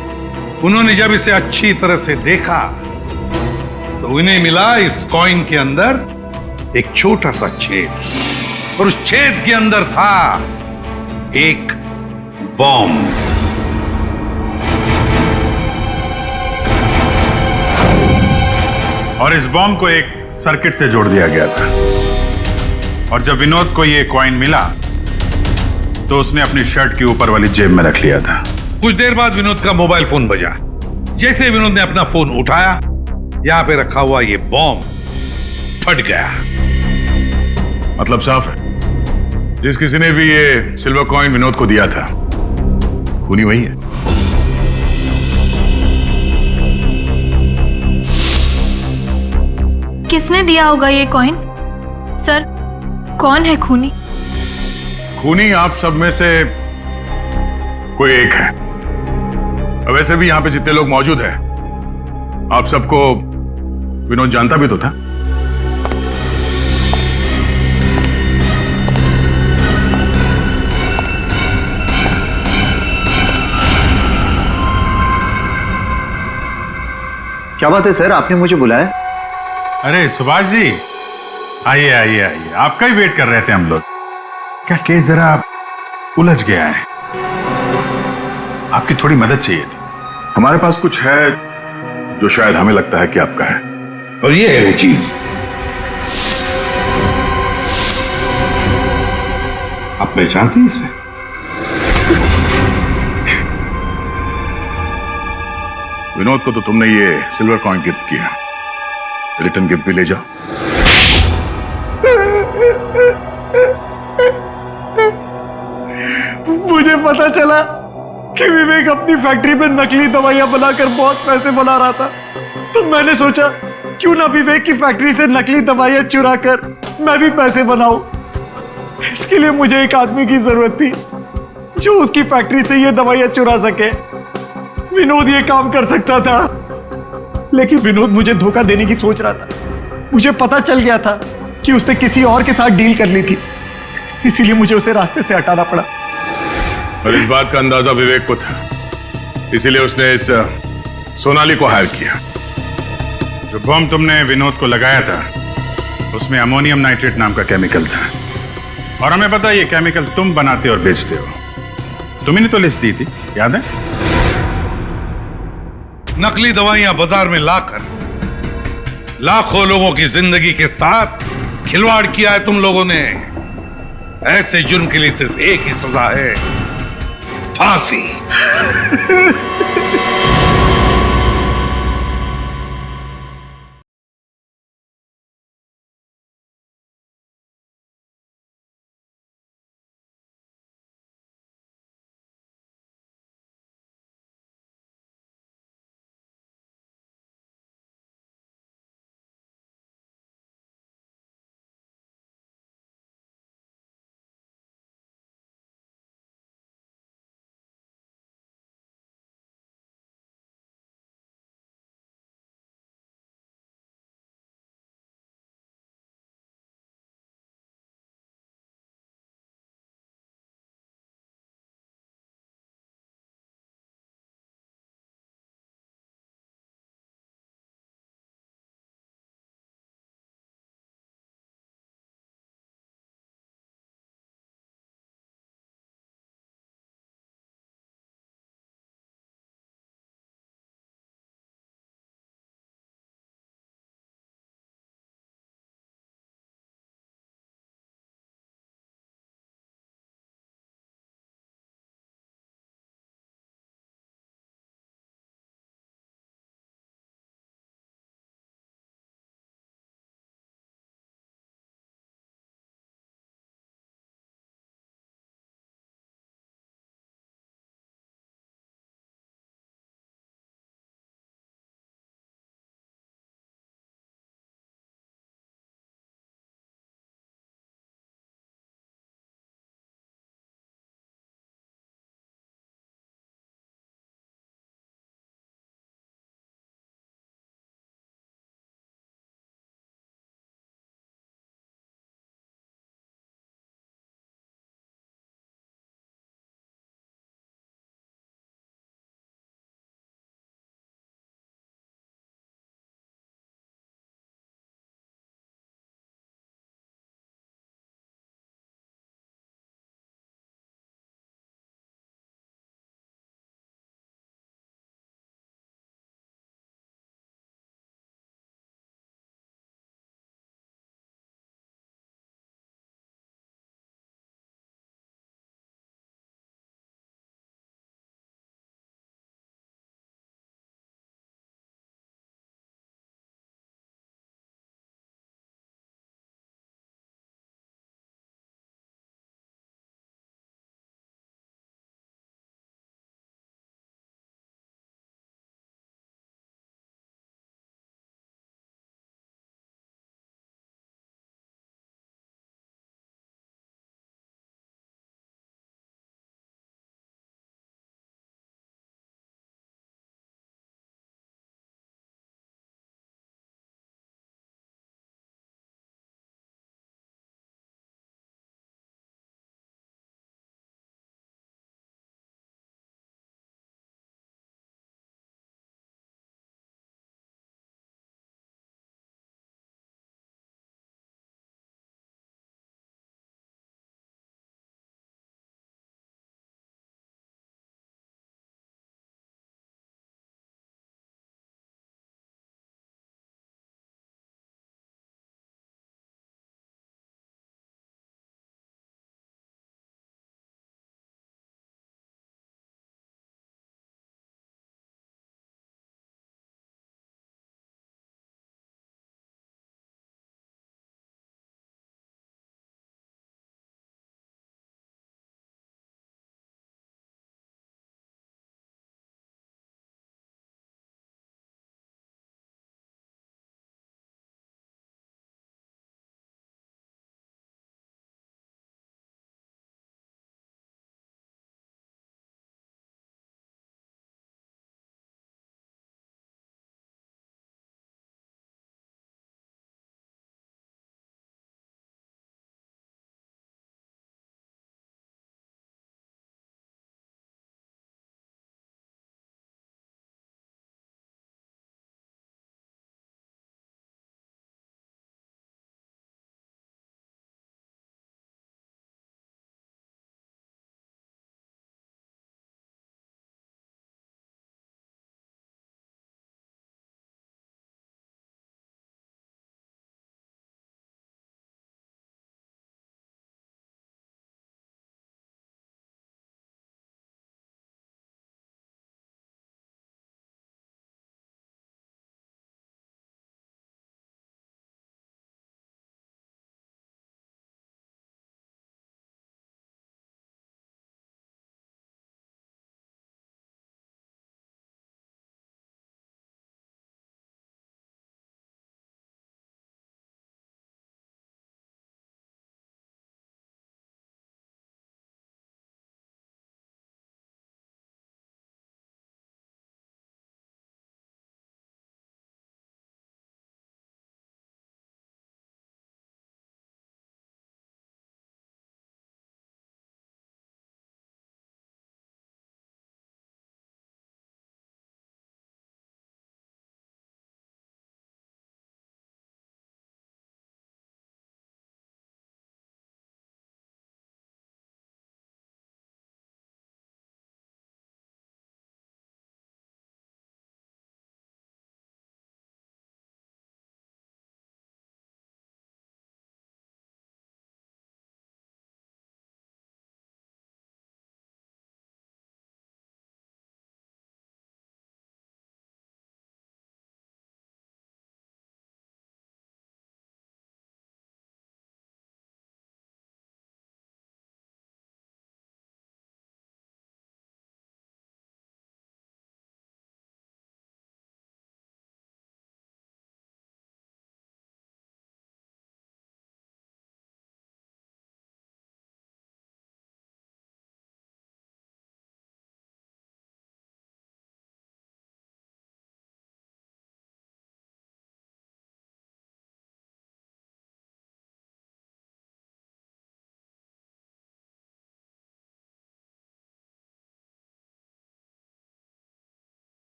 उन्होंने जब इसे अच्छी तरह से देखा तो उन्हें मिला इस कॉइन के अंदर एक छोटा सा छेद, और उस छेद के अंदर था एक बॉम्ब। और इस बॉम्ब को एक सर्किट से जोड़ दिया गया था, और जब विनोद को ये कॉइन मिला तो उसने अपनी शर्ट के ऊपर वाली जेब में रख लिया था। कुछ देर बाद विनोद का मोबाइल फोन बजा। जैसे विनोद ने अपना फोन उठाया, यहां पे रखा हुआ ये बॉम्ब फट गया। मतलब साफ है, जिस किसी ने भी ये सिल्वर कॉइन विनोद को दिया था, खूनी वही है। किसने दिया होगा ये कॉइन? सर, कौन है खूनी? खूनी आप सब में से कोई एक है। वैसे भी यहां पे जितने लोग मौजूद हैं, आप सबको विनोद जानता भी तो था। क्या बात है सर, आपने मुझे बुलाया? अरे सुभाष जी, आइए आइए आइए, आपका ही वेट कर रहे थे हम लोग। क्या केस जरा उलझ गया है, आपकी थोड़ी मदद चाहिए थी। हमारे पास कुछ है जो शायद हमें लगता है कि आपका है, और ये है वो चीज। आप पहचानते हैं इसे? विनोद को तो तुमने ये सिल्वर कॉइन गिफ्ट किया, रिटर्न गिफ्ट भी ले जाओ। मुझे पता चला कि विवेक अपनी फैक्ट्री में नकली दवाइयां बनाकर बहुत पैसे बना रहा था, तो मैंने सोचा क्यों ना विवेक की फैक्ट्री से नकली दवाइयां चुरा कर मैं भी पैसे बनाऊं। इसके लिए मुझे एक आदमी की जरूरत थी जो उसकी फैक्ट्री से ये दवाइयां चुरा सके। विनोद ये काम कर सकता था, लेकिन विनोद मुझे धोखा देने की सोच रहा था। मुझे पता चल गया था कि उसने किसी और के साथ डील कर ली थी, इसीलिए मुझे उसे रास्ते से हटाना पड़ा। और इस बात का अंदाजा विवेक को था, इसीलिए उसने इस सोनाली को हायर किया। जो बम तुमने विनोद को लगाया था उसमें अमोनियम नाइट्रेट नाम का केमिकल था, और हमें पता है ये केमिकल तुम बनाते और बेचते हो। तुम्ही ने तो लिस्ट दी थी, याद है? नकली दवाइयां बाजार में लाकर लाखों लोगों की जिंदगी के साथ खिलवाड़ किया है तुम लोगों ने। ऐसे जुर्म के लिए सिर्फ एक ही सजा है, फांसी।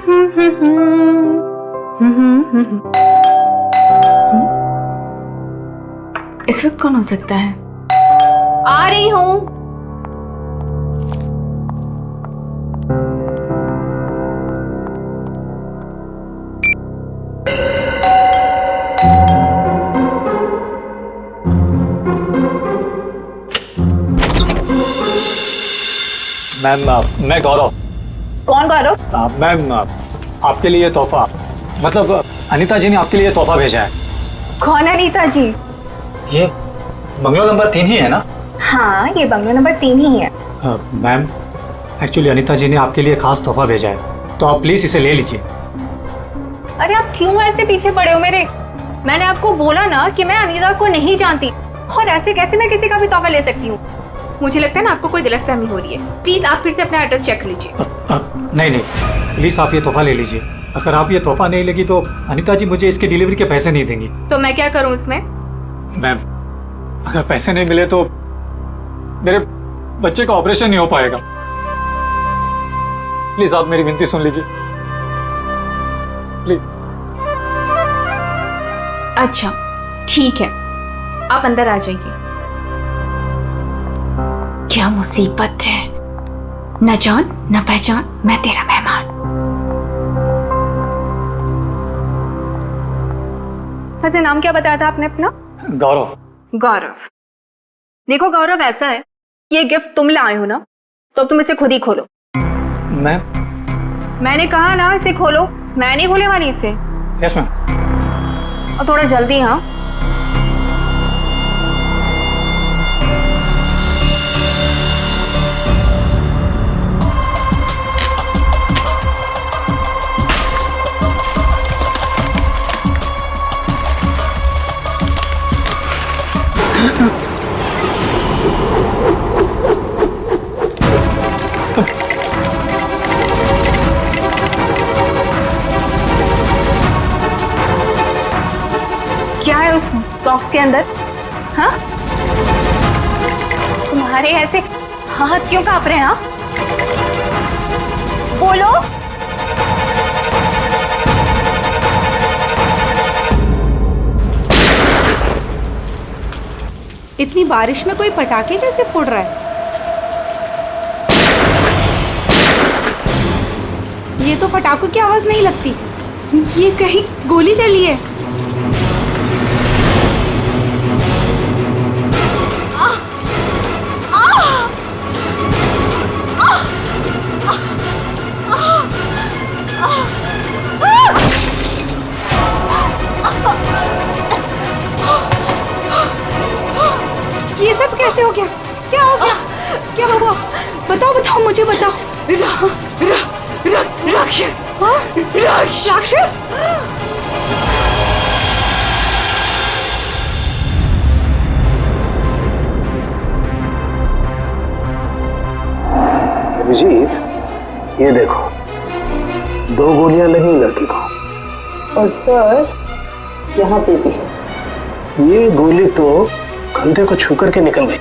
इस वक्त कौन हो सकता है? आ रही हूँ। मैम मैं गौरव। कौन गौरव? मैम आपके लिए तोहफा, मतलब अनीता जी ने आपके लिए तोहफा भेजा है। कौन अनीता जी? ये बंगलो नंबर 3 ही है ना? हाँ, ये बंगलो नंबर 3 ही है। मैम एक्चुअली अनीता जी ने आपके लिए खास तोहफा भेजा है, तो आप प्लीज इसे ले लीजिए। अरे आप क्यों ऐसे पीछे पड़े हो मेरे? मैंने आपको बोला ना कि मैं अनीता को नहीं जानती, और ऐसे कैसे मैं किसी का भी तोहफा ले सकती हूँ? मुझे लगता है ना आपको कोई गलतफहमी हो रही है। प्लीज आप फिर से अपना एड्रेस चेक कर लीजिए। नहीं प्लीज आप ये तोहफा ले लीजिए। अगर आप ये तोहफा नहीं लेगी तो अनीता जी मुझे इसकी डिलीवरी के पैसे नहीं देंगी। तो मैं क्या करूँ इसमें? मैम अगर पैसे नहीं मिले तो मेरे बच्चे का ऑपरेशन नहीं हो पाएगा। प्लीज आप मेरी विनती सुन लीजिए प्लीज। अच्छा ठीक है, आप अंदर आ जाइए। क्या मुसीबत है, न जान न पहचान, मैं तेरा मेहमान। वैसे नाम क्या बताया था आपने अपना? गौरव। गौरव। देखो गौरव, ऐसा है, ये गिफ्ट तुम लाए हो ना, तो तुम इसे खुद ही खोलो। मैंने कहा ना इसे खोलो, मैं नहीं खोलने वाली इसे। Yes ma'am. और थोड़ा जल्दी। हाँ क्या है उस बॉक्स के अंदर? हाँ, तुम्हारे ऐसे हाथ क्यों कांप रहे हैं? हाँ, बोलो। इतनी बारिश में कोई पटाखे कैसे फोड़ रहा है? ये तो पटाखों की आवाज नहीं लगती, ये कहीं गोली चली है। ये सब कैसे हो गया? क्या हो गया? क्या हुआ? बताओ बताओ, मुझे बताओ। राक्षस। राक्षस? अभिजीत, ये देखो 2 गोलियां लगी लड़की को। और सर यहाँ पे भी है। ये गोली तो कंधे को छू करके निकल गई।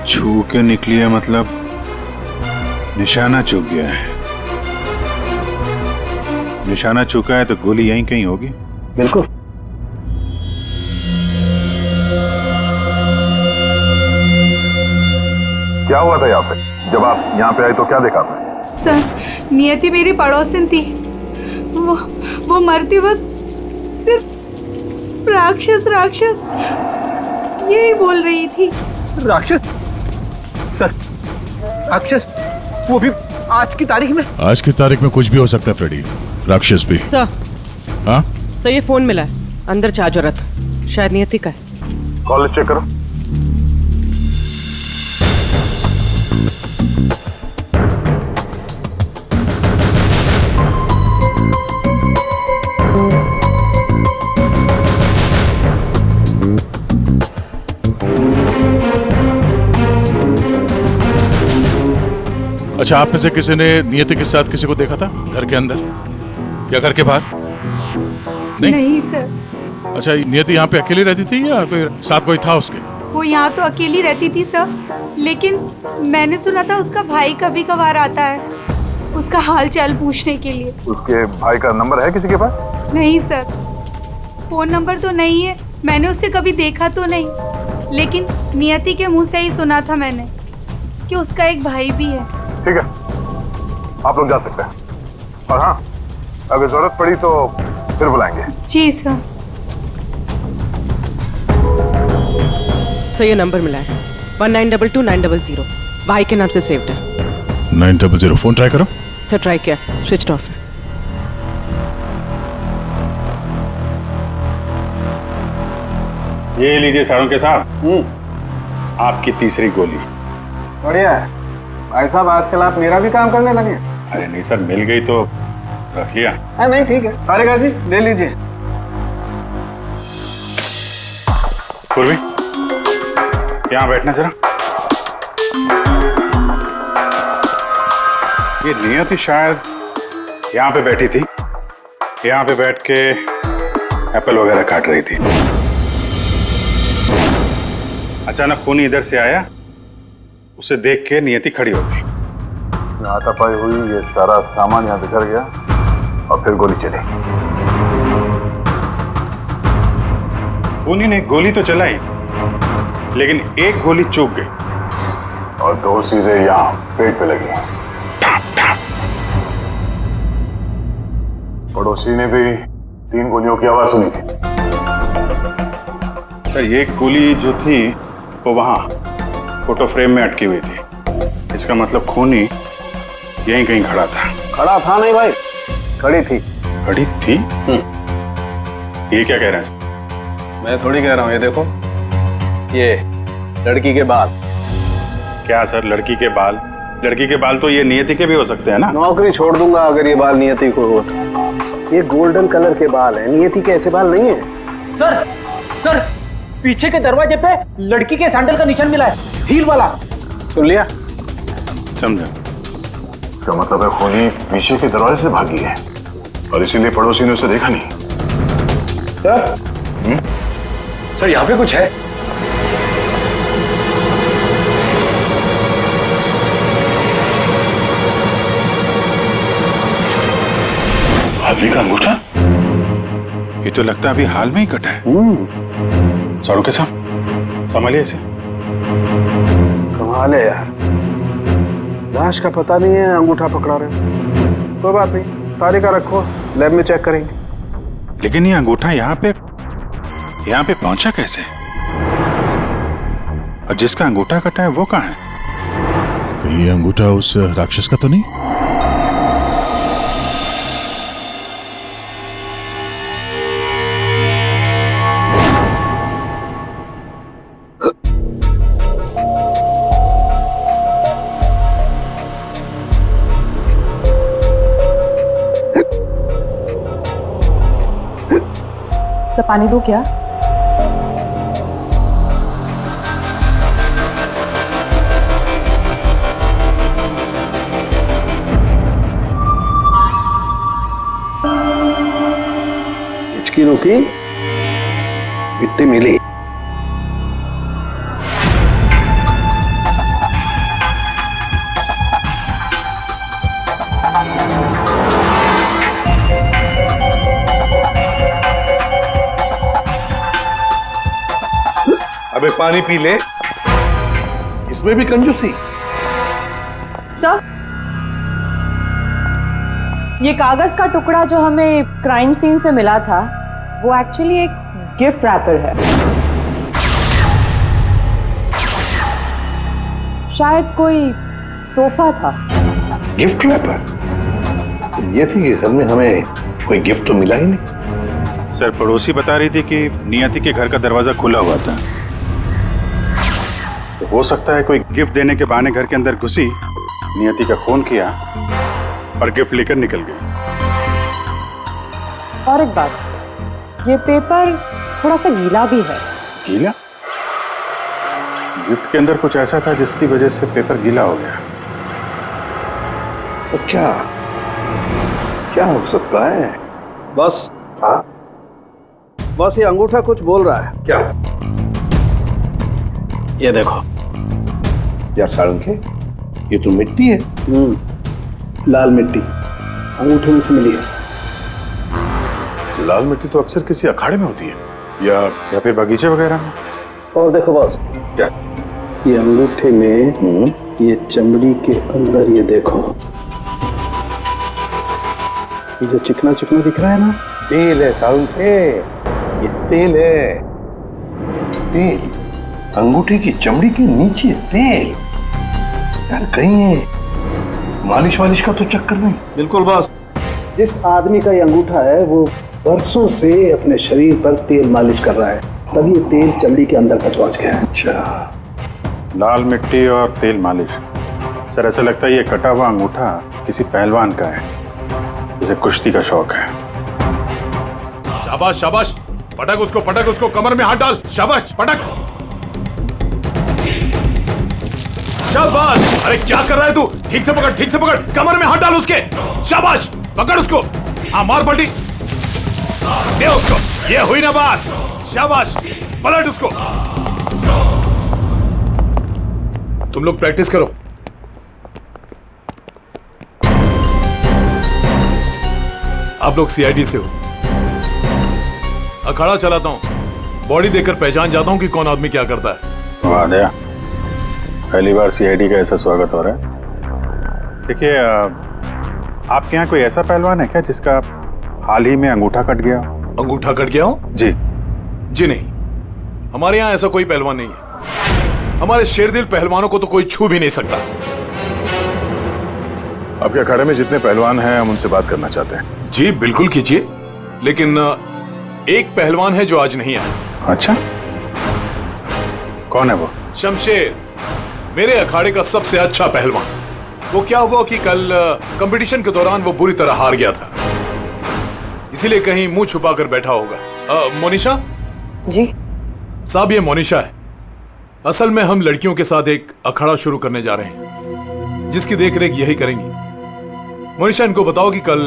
छू के निकली है मतलब निशाना चूक गया है। निशाना चूका है तो गोली यहीं कहीं होगी। बिल्कुल। क्या हुआ था यहाँ पे? जब आप यहाँ पे आए तो क्या देखा आपने? सर, नियति मेरी पड़ोसन थी। वो मरते वक्त सिर्फ राक्षस राक्षस यही बोल रही थी। राक्षस? सर, राक्षस? वो भी आज की तारीख में? आज की तारीख में कुछ भी हो सकता है फ्रेडी, राक्षस भी। सर, हाँ सर ये फोन मिला है, अंदर चार्ज हो रहा था, शायद नियति का है। कॉल चेक करो। अच्छा, आप में से किसी ने नियति के साथ किसी को देखा था घर के अंदर या घर के बाहर? नहीं सर। अच्छा, नियति यहाँ पे अकेली रहती थी या फिर साथ कोई था उसके? वो यहाँ तो अकेली रहती थी सर, लेकिन मैंने सुना था उसका भाई कभी कभार आता है। उसका हाल चाल पूछने के लिए। उसके भाई का नंबर है किसी के पास? नहीं सर, फोन नंबर तो नहीं है, मैंने उससे कभी देखा तो नहीं, लेकिन नियति के मुंह से ही सुना था मैंने कि उसका एक भाई भी है। ठीक है, आप लोग जा सकते हैं। और हाँ, अगर जरूरत पड़ी तो फिर बुलाएंगे। जी सर। सर ये नंबर मिला है 1922-900, भाई के नाम से सेव्ड है। 900 फोन ट्राई करो। सर ट्राई किया, स्विच ऑफ है। ये लीजिए साळुंखे साहब, आपकी तीसरी गोली। बढ़िया है भाई साहब, आजकल आप मेरा भी काम करने लगे। अरे नहीं सर, मिल गई तो रख लिया। नहीं ठीक है, तारिका जी ले लीजिए। पूर्वी, यहाँ बैठना जरा। ये नियति शायद यहाँ पे बैठी थी, यहाँ पे बैठ के एप्पल वगैरह काट रही थी। अचानक खूनी इधर से आया, उसे देख के नियति खड़ी हो गई। हाथापाई हुई, ये सारा सामान यहाँ बिखर गया और फिर गोली चली। खूनी ने गोली तो चलाई, लेकिन एक गोली चूक गई और दो सीधे यहाँ पेट पे लगी। पड़ोसी ने भी 3 गोलियों की आवाज सुनी थी। सर ये गोली जो थी वो वहां फोटो फ्रेम में अटकी हुई थी। इसका मतलब खूनी यहीं कहीं खड़ा था। खड़ा था नहीं भाई, खड़ी थी। खड़ी थी? ये क्या कह रहे हैं? मैं थोड़ी कह रहा हूँ, ये देखो, ये लड़की के बाल। क्या सर, लड़की के बाल? लड़की के बाल तो ये नियति के भी हो सकते हैं ना। नौकरी छोड़ दूंगा अगर ये बाल नियति को हो तो। ये गोल्डन कलर के बाल है, नियति के ऐसे बाल नहीं है। सर पीछे के दरवाजे पे लड़की के सैंडल का निशान मिला है, हील वाला। सुन लिया? समझा। इसका मतलब है खूनी पीछे के दरवाजे से भागी है और इसीलिए पड़ोसी ने उसे देखा नहीं। सर सर यहाँ पे कुछ है। आदमी का अंगूठा? ये तो लगता है अभी हाल में ही कटा है। साळुंखे साहब संभालिए इसे। कमाल है यार, लाश का पता नहीं है, अंगूठा पकड़ा रहे। कोई बात नहीं, तारिका रखो, लैब में चेक करेंगे। लेकिन ये अंगूठा यहाँ पे पहुंचा कैसे? और जिसका अंगूठा कटा है वो कहाँ है? कहीं ये अंगूठा उस राक्षस का तो नहीं? तो पानी दो क्या? हिचकी रुकी, मिट्टी मिली। अबे पानी पी ले, इसमें भी कंजूसी। सर, ये कागज का टुकड़ा जो हमें क्राइम सीन से मिला था, वो एक्चुअली एक गिफ्ट रैपर है। शायद कोई तोहफा था। Gift wrapper? ये थी कि घर में हमें कोई गिफ्ट तो मिला ही नहीं। सर पड़ोसी बता रही थी कि नियति के घर का दरवाजा खुला हुआ था, तो हो सकता है कोई गिफ्ट देने के बहाने घर के अंदर घुसी, नियति का फोन किया और गिफ्ट लेकर निकल गई। और एक बात, ये पेपर थोड़ा सा गीला भी है। गीला? गिफ्ट के अंदर कुछ ऐसा था जिसकी वजह से पेपर गीला हो गया। तो क्या हो सकता है? बस बस ये अंगूठा कुछ बोल रहा है। क्या? ये देखो यार साळुंखे, ये तो मिट्टी है। लाल मिट्टी अंगूठे में से मिली है। लाल मिट्टी तो अक्सर किसी अखाड़े में होती है या फिर बगीचे वगैरह में। और देखो बॉस, क्या ये अंगूठे में ये चमड़ी के अंदर ये देखो, ये जो चिकना चिकना दिख रहा है ना, तेल है सारुण थे, ये तेल है। तेल अंगूठे की चमड़ी के नीचे तेल। यार कहीं है मालिश वालिश का तो चक्कर नहीं। बिल्कुल बॉस, जिस आदमी का ये अंगूठा है वो बरसों से अपने शरीर पर तेल मालिश कर रहा है, तभी ये तेल चमड़ी के अंदर तक पहुंच गया है। अच्छा, लाल मिट्टी और तेल मालिश। सर ऐसा लगता है ये कटा हुआ अंगूठा किसी पहलवान का है, जिसे कुश्ती का शौक है। शाबाश शाबाश, पटक उसको, कमर में हाथ डाल। शाबाश, पटक। शाबाश। अरे क्या कर रहा है तू? ठीक से पकड़, कमर में हाथ डाल उसके। शाबाश, पकड़ उसको। हाँ, मार पलटी दे उसको। ये हुई ना बात। शाबाश, पलट उसको। तुम लोग प्रैक्टिस करो। आप लोग सीआईडी से हो। अखाड़ा चलाता हूं, बॉडी देखकर पहचान जाता हूं कि कौन आदमी क्या करता है। वाह दया, पहली बार सीआईडी का ऐसा स्वागत हो रहा है। देखिए, आपके यहाँ कोई ऐसा पहलवान है क्या जिसका हाल ही में अंगूठा कट गया? अंगूठा कट गया हो? जी नहीं, हमारे यहाँ ऐसा कोई पहलवान नहीं है। हमारे शेरदिल पहलवानों को तो कोई छू भी नहीं सकता। आपके अखाड़े में जितने पहलवान हैं हम उनसे बात करना चाहते हैं। जी बिल्कुल कीजिए, लेकिन एक पहलवान है जो आज नहीं आया। अच्छा, कौन है वो? शमशेर, मेरे अखाड़े का सबसे अच्छा पहलवान। वो क्या हुआ कि कल कंपटीशन के दौरान वो बुरी तरह हार गया था, इसीलिए कहीं मुंह छुपा कर बैठा होगा। मोनिशा जी साहब, ये मोनिशा है। असल में हम लड़कियों के साथ एक अखाड़ा शुरू करने जा रहे हैं, जिसकी देखरेख यही करेंगी। मोनिशा, इनको बताओ कि कल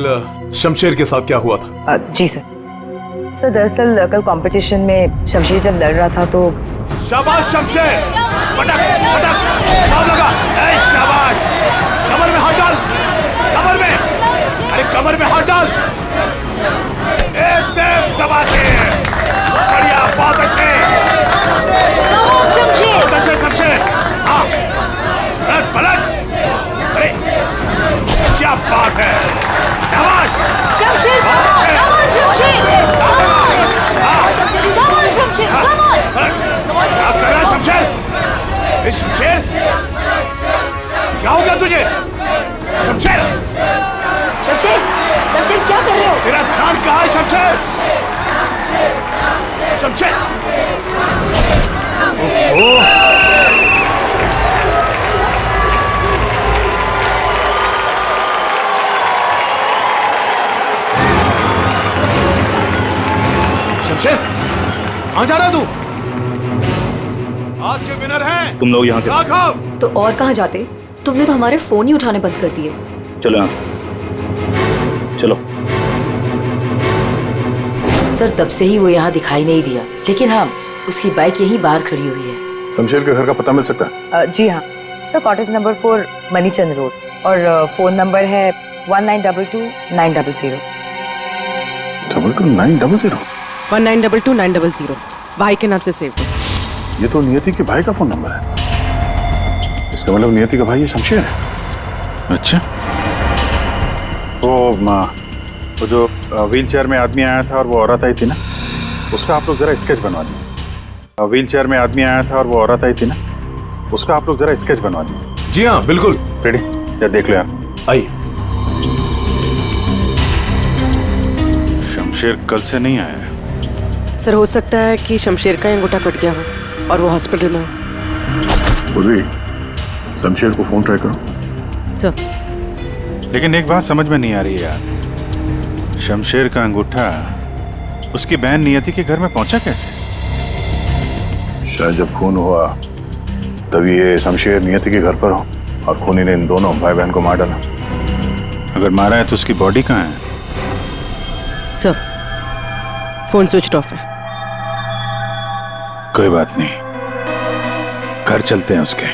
शमशेर के साथ क्या हुआ था। जी सर। सर दरअसल कल कंपटीशन में शमशेर जब लड़ रहा था तो। शाबाश शमशेर, पटक दाव लगा। ए शाबाश, कमर में हाथ डाल, कमर में। अरे कमर में हाथ डाल। एकदम दबा के। बढ़िया, बहुत अच्छे शमशेर। हाँ, पलट। अरे क्या बात है, शाबाश शमशेर, शमशेर, क्या हो गया तुझे? शमशेर, शमशेर क्या कर रहे हो? तेरा ध्यान कहाँ है शमशेर? शमशेर, शमशेर, कहाँ जा रहा है तू? आज के विनर हैं तुम लोग यहाँ के। राघव। तो और कहाँ जाते? तुमने तो हमारे फोन ही उठाने बंद कर दिए। चलो यहाँ से, चलो। सर तब से ही वो यहाँ दिखाई नहीं दिया, लेकिन हाँ उसकी बाइक यहीं बाहर खड़ी हुई है। शमशेर के घर का पता मिल सकता है? जी हाँ सर, कॉटेज नंबर 4 मनीचंद रोड और फोन नंबर है 1922-900। 22-900? 1922-900 भाई के नाम से सेव। ये तो नियति के भाई का फोन नंबर है। इसका मतलब नियति का भाई ये शमशेर है। अच्छा, वो जो व्हील चेयर में आदमी आया था और वो औरत आई थी ना, उसका आप लोग जरा स्केच बनवा दीजिए। व्हील चेयर में आदमी आया था और वो औरत आई थी ना, उसका आप लोग जरा स्केच बनवा दीजिए। जी हाँ बिल्कुल। रेडी? जरा देख लो यार। आइए। शमशेर कल से नहीं आया। सर हो सकता है कि शमशेर का अंगूठा कट गया हो और वो हॉस्पिटल में हो। उर्वी, शमशेर को फोन ट्राई करो। सर लेकिन एक बात समझ में नहीं आ रही है यार, शमशेर का अंगूठा उसकी बहन नियति के घर में पहुंचा कैसे? शायद जब खून हुआ तभी ये शमशेर नियति के घर पर हो और खूनी ने इन दोनों भाई बहन को मार डाला। अगर मारा है तो उसकी बॉडी कहाँ है? सर फोन स्विच ऑफ है। कोई बात नहीं, घर चलते हैं उसके।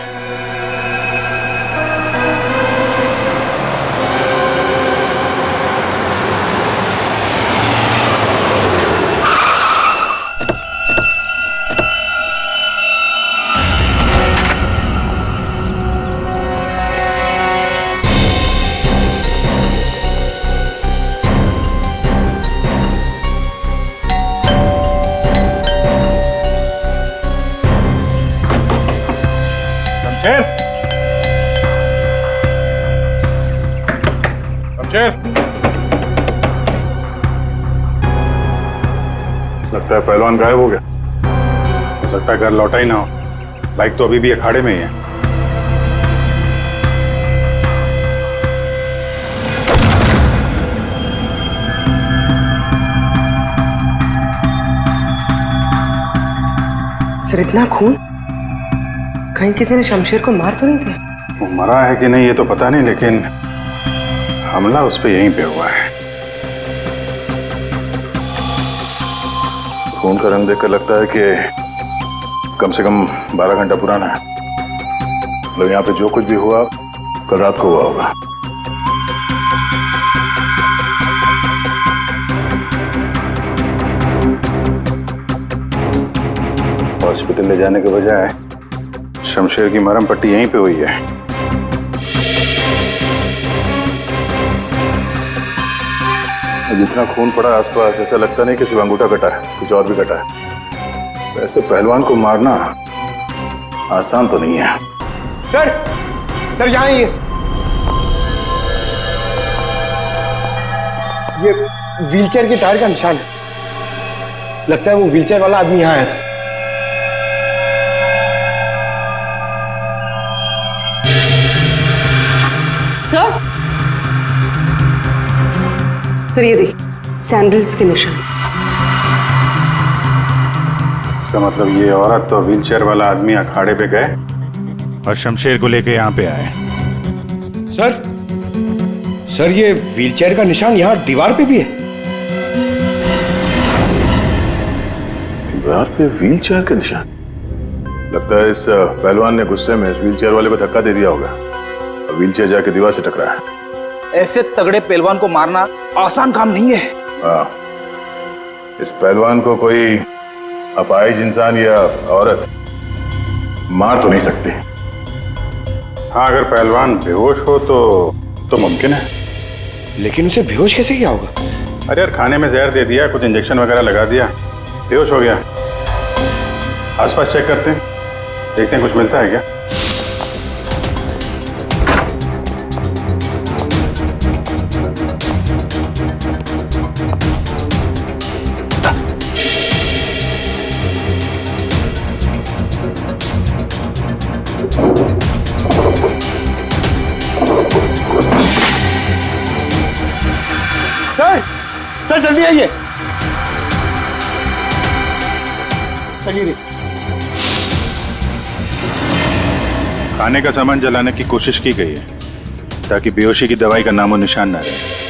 शमशेर, लगता है पहलवान गायब हो गया। हो सकता है घर लौटा ही ना हो। बाइक तो अभी भी अखाड़े में ही है। सर इतना खून, कहीं किसी ने शमशेर को मार तो नहीं दिया? वो मरा है कि नहीं ये तो पता नहीं, लेकिन हमला उस पर यहीं पे हुआ है। खून का रंग देखकर लगता है कि कम से कम 12 घंटा पुराना है। मतलब यहाँ पे जो कुछ भी हुआ कल रात को हुआ होगा। हॉस्पिटल ले जाने के बजाय शमशेर की मरहम पट्टी यहीं पे हुई है। जितना खून पड़ा आसपास ऐसा लगता नहीं कि सिर्फ अंगूठा कटा है, कुछ और भी कटा है। वैसे पहलवान को मारना आसान तो नहीं है। सर यहाँ ये व्हीलचेयर के टायर का निशान है। लगता है वो व्हीलचेयर वाला आदमी यहाँ आया था। सर ये देखिए सैंडल्स के निशान। इसका मतलब ये औरत और व्हीलचेयर वाला आदमी अखाड़े पे गए और शमशेर को लेके यहाँ पे आए। सर ये व्हीलचेयर का निशान यहाँ दीवार पे भी है। दीवार पे व्हीलचेयर का निशान? लगता है इस पहलवान ने गुस्से में इस व्हीलचेयर वाले को धक्का दे दिया होगा और व्हीलचेयर जाके दीवार से टकरा है। ऐसे तगड़े पहलवान को मारना आसान काम नहीं है। हाँ, इस पहलवान को कोई अपाहिज इंसान या औरत मार तो नहीं सकती। हाँ, अगर पहलवान बेहोश हो तो मुमकिन है। लेकिन उसे बेहोश कैसे किया होगा? अरे यार, खाने में जहर दे दिया, कुछ इंजेक्शन वगैरह लगा दिया, बेहोश हो गया। आसपास चेक करते हैं, देखते हैं कुछ मिलता है क्या। सर जल्दी आइए। चलिए। खाने का सामान जलाने की कोशिश की गई है ताकि बेहोशी की दवाई का नामो निशान न रहे।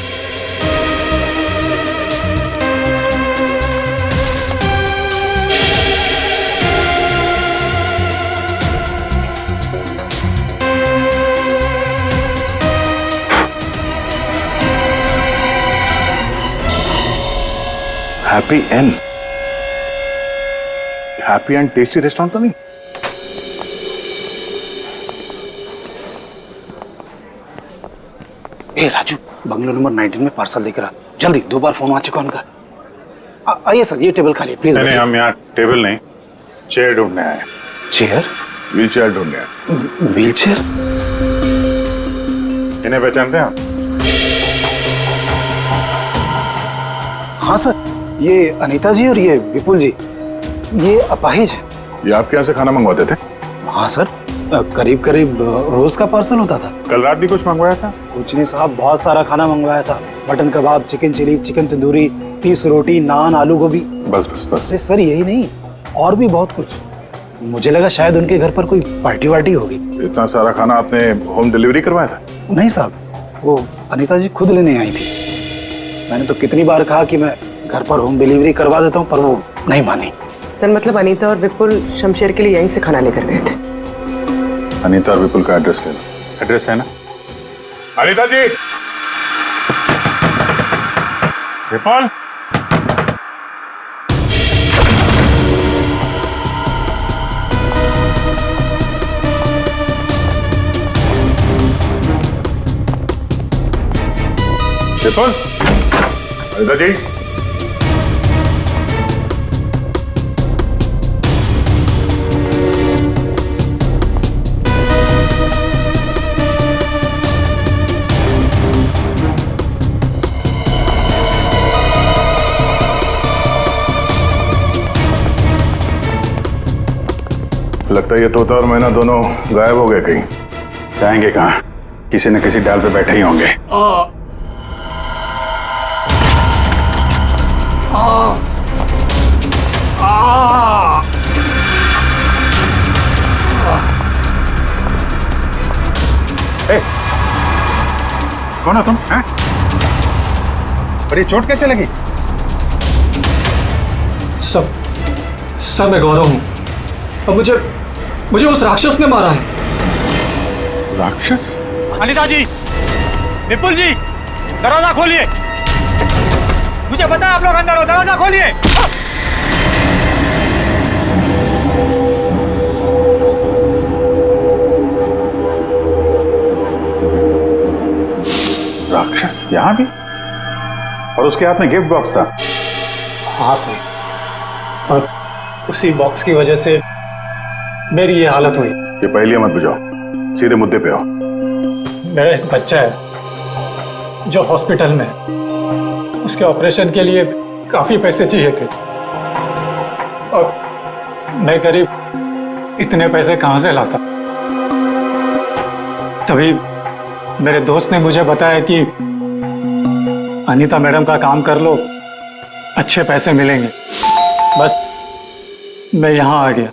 हैप्पी एंड टेस्टी रेस्टोरेंट तो नहीं? ए राजू, बंगलो नंबर 19 में पार्सल लेकर आ जल्दी। 2 बार फोन आ चुका उनका। आइए सर, ये टेबल खाली प्लीज। नहीं, हम यहाँ टेबल नहीं, चेयर ढूंढने आए। चेयर? व्हील चेयर ढूंढने आए। Wheel chair? इन्हें पहचानते हैं आप? हाँ सर, ये अनीता जी और ये विपुल जी, ये अपाहिज है। ये आपके यहाँ से खाना मंगवाते थे? हाँ सर, करीब करीब रोज का पार्सल होता था। कल रात भी कुछ मंगवाया था? कुछ नहीं साहब, बहुत सारा खाना मंगवाया था। मटन कबाब, चिकन चिली, चिकन तंदूरी, 30 रोटी, नान, आलू गोभी। बस बस बस। सर यही नहीं, और भी बहुत कुछ। मुझे लगा शायद उनके घर पर कोई पार्टी वार्टी होगी। इतना सारा खाना आपने होम डिलीवरी करवाया था? नहीं साहब, वो अनीता जी खुद लेने आई थी। मैंने तो कितनी बार कहा कि मैं घर पर होम डिलीवरी करवा देता हूँ, पर वो नहीं मानी। सर मतलब अनीता और विपुल शमशेर के लिए यहीं से खाना लेकर गए थे। अनीता और विपुल का एड्रेस ले लो। एड्रेस है ना? अनीता जी, विपुल, विपुल, अनीता जी, लगता है ये तोता और मैना दोनों गायब हो गए कहीं। जाएंगे कहाँ? किसी न किसी डाल पे बैठे ही होंगे। कौन हो तुम? हैं? और ये चोट कैसे लगी? सब मैं गौरव हूँ। अब मुझे उस राक्षस ने मारा है। राक्षस? अनिता जी, विपुल जी, दरवाजा खोलिए। मुझे पता है आप लोग अंदर हो, दरवाजा खोलिए। राक्षस यहाँ भी? और उसके हाथ में गिफ्ट बॉक्स था। हाँ सर, और उसी बॉक्स की वजह से मेरी ये हालत हुई। ये पहले मत बुझाओ, सीधे मुद्दे पे आओ। मेरा एक बच्चा है जो हॉस्पिटल में है। उसके ऑपरेशन के लिए काफी पैसे चाहिए थे और मैं करीब इतने पैसे कहाँ से लाता। तभी मेरे दोस्त ने मुझे बताया कि अनीता मैडम का काम कर लो, अच्छे पैसे मिलेंगे। बस मैं यहाँ आ गया।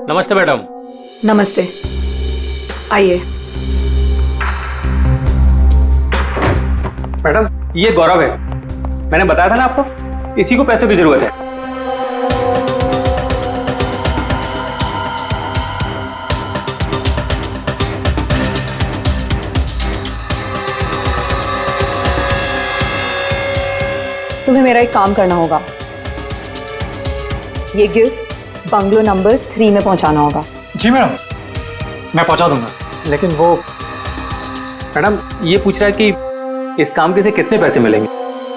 नमस्ते मैडम। नमस्ते, आइए। मैडम, ये गौरव है। मैंने बताया था ना आपको, इसी को पैसों की जरूरत है। तुम्हें मेरा एक काम करना होगा। ये गिफ्ट बंगलो नंबर 3 में पहुंचाना होगा। जी मैडम, मैं पहुंचा दूंगा। लेकिन वो मैडम ये पूछ रहा है कि इस काम के से कितने पैसे मिलेंगे?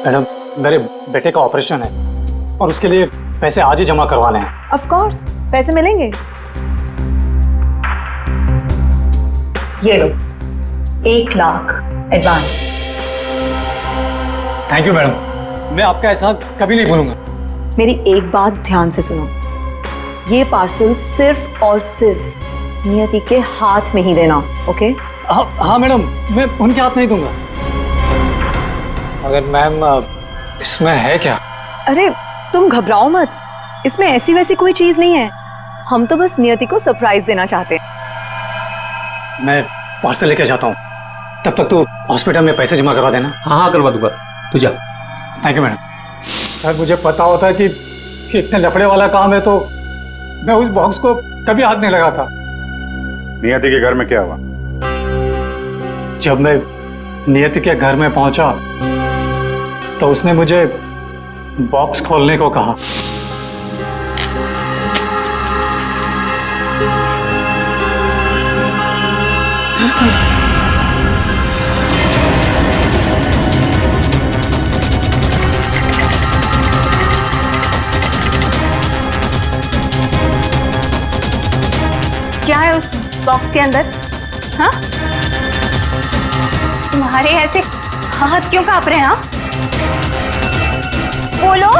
मैडम, मेरे बेटे का ऑपरेशन है और उसके लिए पैसे आज ही जमा करवाने हैं। ऑफ कोर्स पैसे मिलेंगे। ये लो 1 lakh advance. Thank you madam, मैं आपका एहसान कभी नहीं भूलूंगा। मेरी एक बात ध्यान से सुनो, ये पार्सल सिर्फ और सिर्फ नियति के हाथ में ही देना, ओके? हाँ मैडम, मैं उनके हाथ नहीं दूंगा। अगर मैम इसमें है क्या? अरे तुम घबराओ मत, इसमें ऐसी वैसी कोई चीज नहीं है। हम तो बस नियति को सरप्राइज देना चाहते हैं। मैं पार्सल लेके जाता हूँ, तब तक तू हॉस्पिटल में पैसे जमा करवा देना। हाँ करवा दूंगा, तू जा। Thank you madam. सर मुझे पता होता कि इतने लफड़े वाला काम है तो मैं उस बॉक्स को कभी हाथ नहीं लगाता। नियति के घर में क्या हुआ? जब मैं नियति के घर में पहुंचा तो उसने मुझे बॉक्स खोलने को कहा। क्या है उस बॉक्स के अंदर? हाँ, तुम्हारे ऐसे हाथ क्यों कांप रहे हैं? हाँ, बोलो।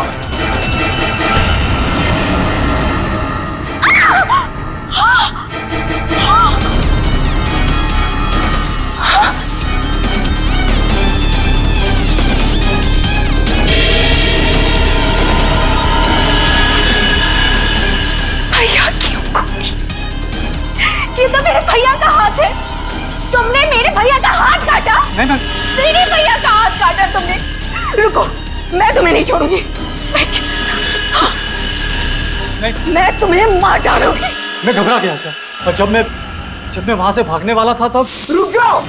भैया क्यों काटी? ये तो मेरे भैया का हाथ है। तुमने मेरे भैया का हाथ काटा? नहीं। मेरे भैया का हाथ काटा तुमने। रुको, मैं तुम्हें नहीं छोड़ूंगी। मैं तुम्हें मार डालूंगी। मैं घबरा गया सर, और जब मैं वहां से भागने वाला था तब। रुक जाओ,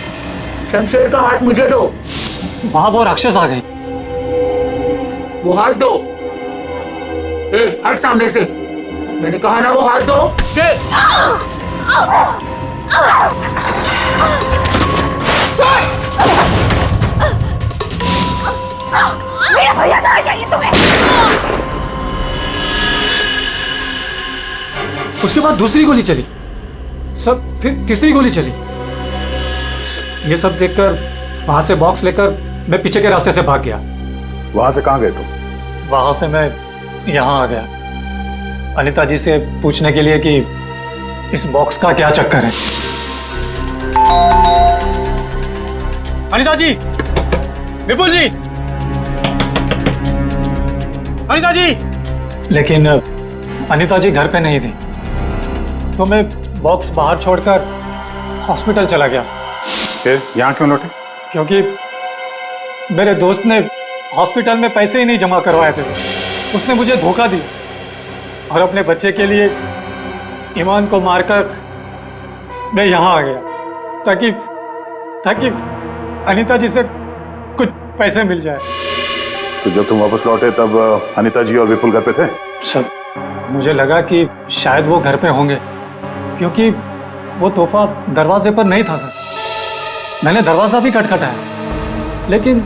शमशेर का हाथ मुझे दो। वहां वो राक्षस आ गई। वो हाथ दो। हट सामने से, मैंने कहा ना वो हाथ दो। दे। मेरा भैया कहाँ चाहिए तुम्हें? उसके बाद दूसरी गोली चली, सब फिर तीसरी गोली चली। ये सब देखकर वहां से बॉक्स लेकर मैं पीछे के रास्ते से भाग गया। वहां से कहां गए तुम? वहां से मैं यहाँ आ गया अनीता जी से पूछने के लिए कि इस बॉक्स का क्या चक्कर है। अनीता जी, विपुल जी, अनीता जी। लेकिन अनीता जी घर पे नहीं थी, तो मैं बॉक्स बाहर छोड़कर हॉस्पिटल चला गया। फिर यहाँ क्यों लौटे? क्योंकि मेरे दोस्त ने हॉस्पिटल में पैसे ही नहीं जमा करवाए थे सर। उसने मुझे धोखा दी और अपने बच्चे के लिए ईमान को मारकर मैं यहाँ आ गया ताकि अनीता जी से कुछ पैसे मिल जाए। तो जब तुम वापस लौटे तब अनीता जी और विपुल घर पे थे? सर, मुझे लगा कि शायद वो घर पे होंगे क्योंकि वो तोहफा दरवाजे पर नहीं था सर। मैंने दरवाजा भी खटखटाया लेकिन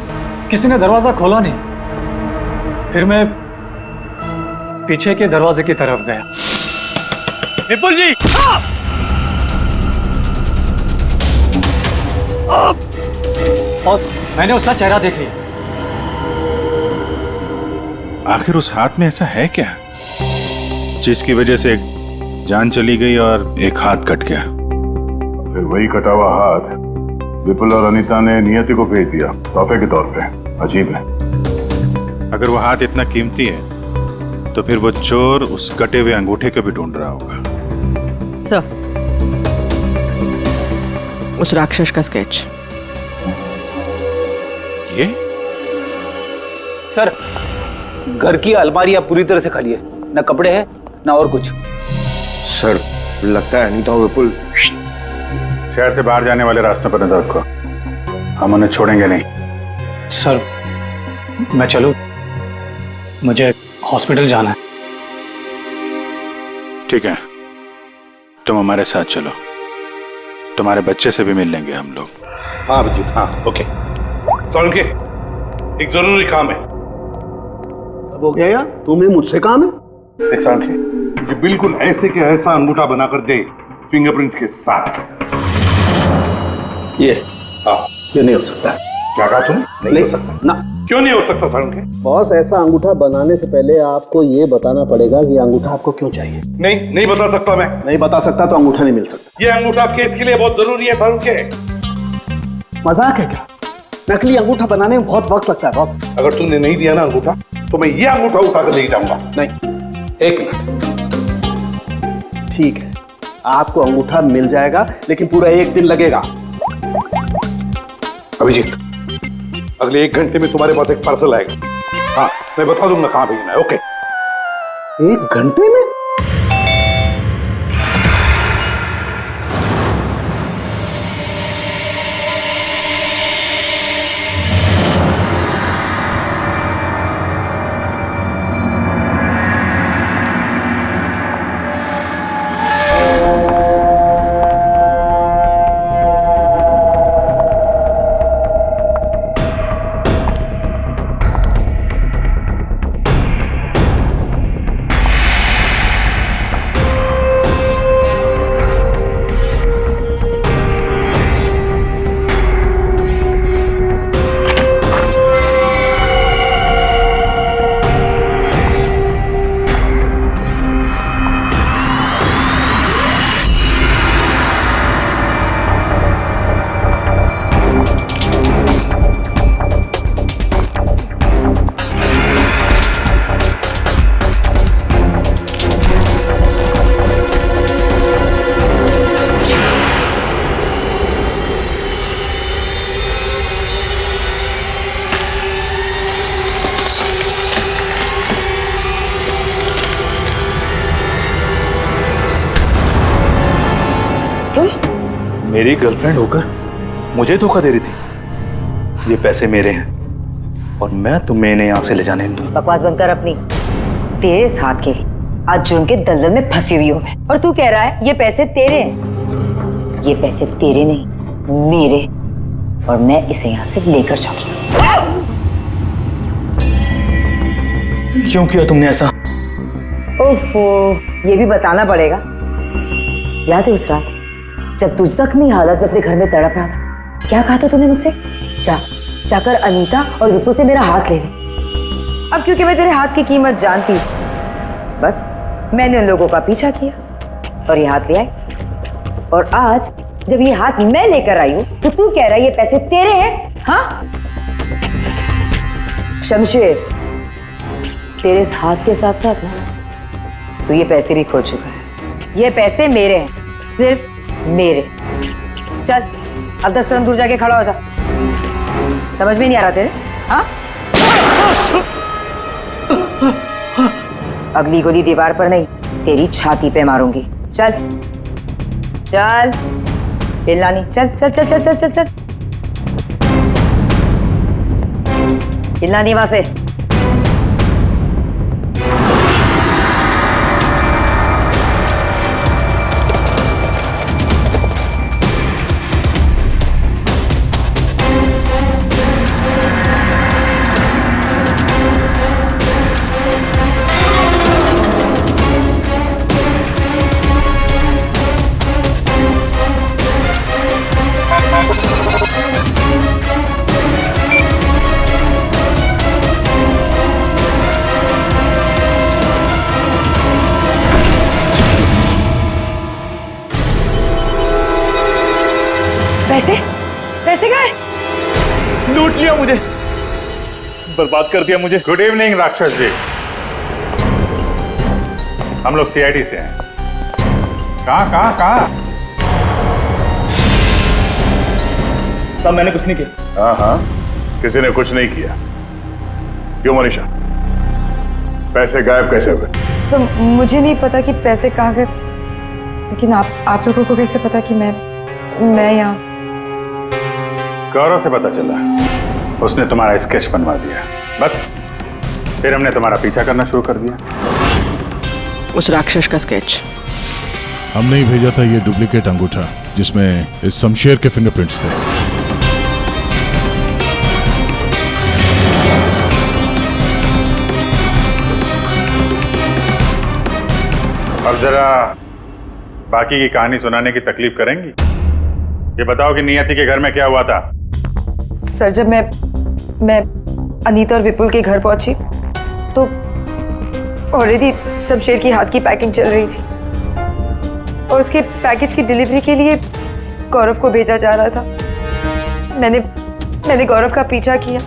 किसी ने दरवाजा खोला नहीं। फिर मैं पीछे के दरवाजे की तरफ गया। विपुल जी! और मैंने उसका चेहरा देख लिया। आखिर उस हाथ में ऐसा है क्या जिसकी वजह से एक जान चली गई और एक हाथ कट गया? फिर वही कटा हुआ हाथ विपुल और अनीता ने नियति को भेज दिया तोहफे के तौर पे। अजीब है। अगर वो हाथ इतना कीमती है तो फिर वो चोर उस कटे हुए अंगूठे को भी ढूंढ रहा होगा। सर, उस राक्षस का स्केच। ये सर, घर की अलमारियां पूरी तरह से खाली है, ना कपड़े हैं ना और कुछ। सर, लगता है अनीता और विपुल शहर से बाहर जाने वाले रास्तों पर नजर रखो, हम उन्हें छोड़ेंगे नहीं। सर, मैं चलूं? मुझे हॉस्पिटल जाना है। ठीक है, तुम हमारे साथ चलो, तुम्हारे बच्चे से भी मिल लेंगे हम लोग। हाँ अभिजीत, हाँ ओके। सोलंकी, एक जरूरी काम है। सब हो गया यार, तुम्हें मुझसे काम है? एक सोलंकी, मुझे बिल्कुल ऐसे के ऐसा अंगूठा बनाकर दे फिंगरप्रिंट्स के साथ। ये हाँ, ये नहीं हो सकता। क्या कहा तुम? नहीं हो सकता ना। क्यों नहीं हो सकता सोलंकी? बॉस, ऐसा अंगूठा बनाने से पहले आपको ये बताना पड़ेगा कि अंगूठा आपको क्यों चाहिए। नहीं बता सकता मैं। नहीं बता सकता तो अंगूठा नहीं मिल सकता। ये अंगूठा केस के लिए बहुत जरूरी है सोलंकी। मजाक है क्या? नकली अंगूठा बनाने में बहुत वक्त लगता है बॉस। अगर तुमने नहीं दिया ना अंगूठा तो मैं ये अंगूठा उठा कर ले जाऊंगा। नहीं, एक मिनट। ठीक है, आपको अंगूठा मिल जाएगा लेकिन पूरा 1 दिन लगेगा। अभिजीत, अगले 1 घंटे में तुम्हारे पास एक पार्सल आएगा। हाँ, मैं बता दूंगा कहां भेजना है। ओके। 1 घंटे में? मेरी गर्लफ्रेंड होकर मुझे धोखा दे रही थी। ये पैसे मेरे हैं और मैं तुम्हें इन्हें यहाँ से ले जाने दूँ। बकवास बंद कर अपनी। तेरे साथ के लिए आज जुर्म के दलदल में फंसी हुई हूँ मैं, और तू कह रहा है ये पैसे तेरे हैं। ये पैसे तेरे नहीं, मेरे, और मैं इसे यहाँ से लेकर जाऊंगी। क्यों किया तुमने ऐसा? ओफो, ये भी बताना पड़ेगा। याद है उस रात जब तू जख्मी हालत में अपने घर में तड़प रहा था, क्या कहा था तूने मुझसे? जाकर अनीता और विपुल से मेरा हाथ ले ले। अब क्योंकि मैं तेरे हाथ की कीमत जानती हूँ, बस मैंने उन लोगों का पीछा किया और ये हाथ ले आई। और आज जब ये हाथ मैं लेकर आई हूं तो तू कह रहा है ये पैसे तेरे हैं? हाँ शमशेर, तेरे इस हाथ के साथ साथ ना तो ये पैसे भी खो चुका है। ये पैसे मेरे हैं, सिर्फ मेरे। चल अब 10 कदम दूर जाके खड़ा हो जा। समझ में नहीं आ रहा तेरे? हाँ अगली गोली दीवार पर नहीं, तेरी छाती पे मारूंगी। चल चल हिलना नहीं। चल चल चल चल चल चल चल हिलना नहीं वहां से। पैसे पैसे गए? लूट लिया मुझे, बर्बाद कर दिया मुझे। गुड इवनिंग राक्षस जी, हम लोग सीआईडी से हैं। कहाँ? साहब मैंने कुछ नहीं किया। हाँ, किसी ने कुछ नहीं किया। क्यों मनीषा, पैसे गायब कैसे हुए? सर मुझे नहीं पता कि पैसे कहाँ गए, लेकिन आप लोगों को कैसे पता कि मैं यहाँ? गौरव से पता चला, उसने तुम्हारा स्केच बनवा दिया। बस फिर हमने तुम्हारा पीछा करना शुरू कर दिया। उस राक्षस का स्केच हमने ही भेजा था, ये डुप्लीकेट अंगूठा जिसमें इस शमशेर के फिंगरप्रिंट्स थे। अब जरा बाकी की कहानी सुनाने की तकलीफ करेंगी? ये बताओ कि नियति के घर में क्या हुआ था? सर जब मैं अनीता और विपुल के घर पहुंची तो ऑलरेडी शमशेर की हाथ की पैकिंग चल रही थी और उसके पैकेज की डिलीवरी के लिए गौरव को भेजा जा रहा था। मैंने गौरव का पीछा किया,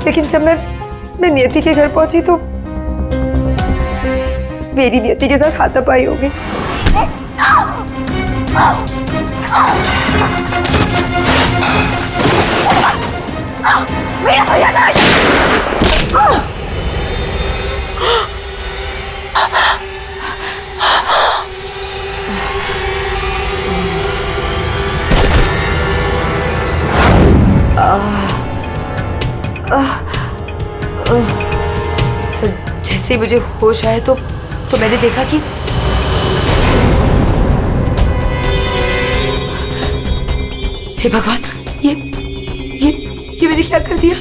लेकिन जब मैं नियति के घर पहुंची तो मेरी नियति के साथ हाथापाई हो गई। सर जैसे ही मुझे होश आया तो मैंने देखा कि हे भगवान, ये मैंने क्या कर दिया?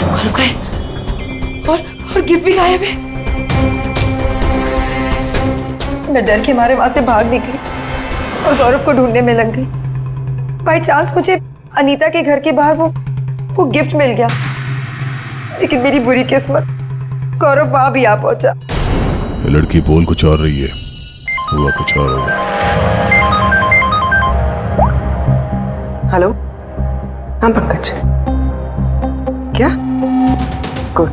गौरव का है और गिफ्ट भी गायब है। मैं डर के मारे वहां से भाग निकली और गौरव को ढूंढने में लग गई। बाई चांस मुझे अनीता के घर के बाहर वो गिफ्ट मिल गया, लेकिन मेरी बुरी किस्मत गौरव वहां भी आ पहुंचा। ये लड़की बोल कुछ और रही है, हुआ कुछ और होगा। हेलो, हाँ पंकज, क्या? गुड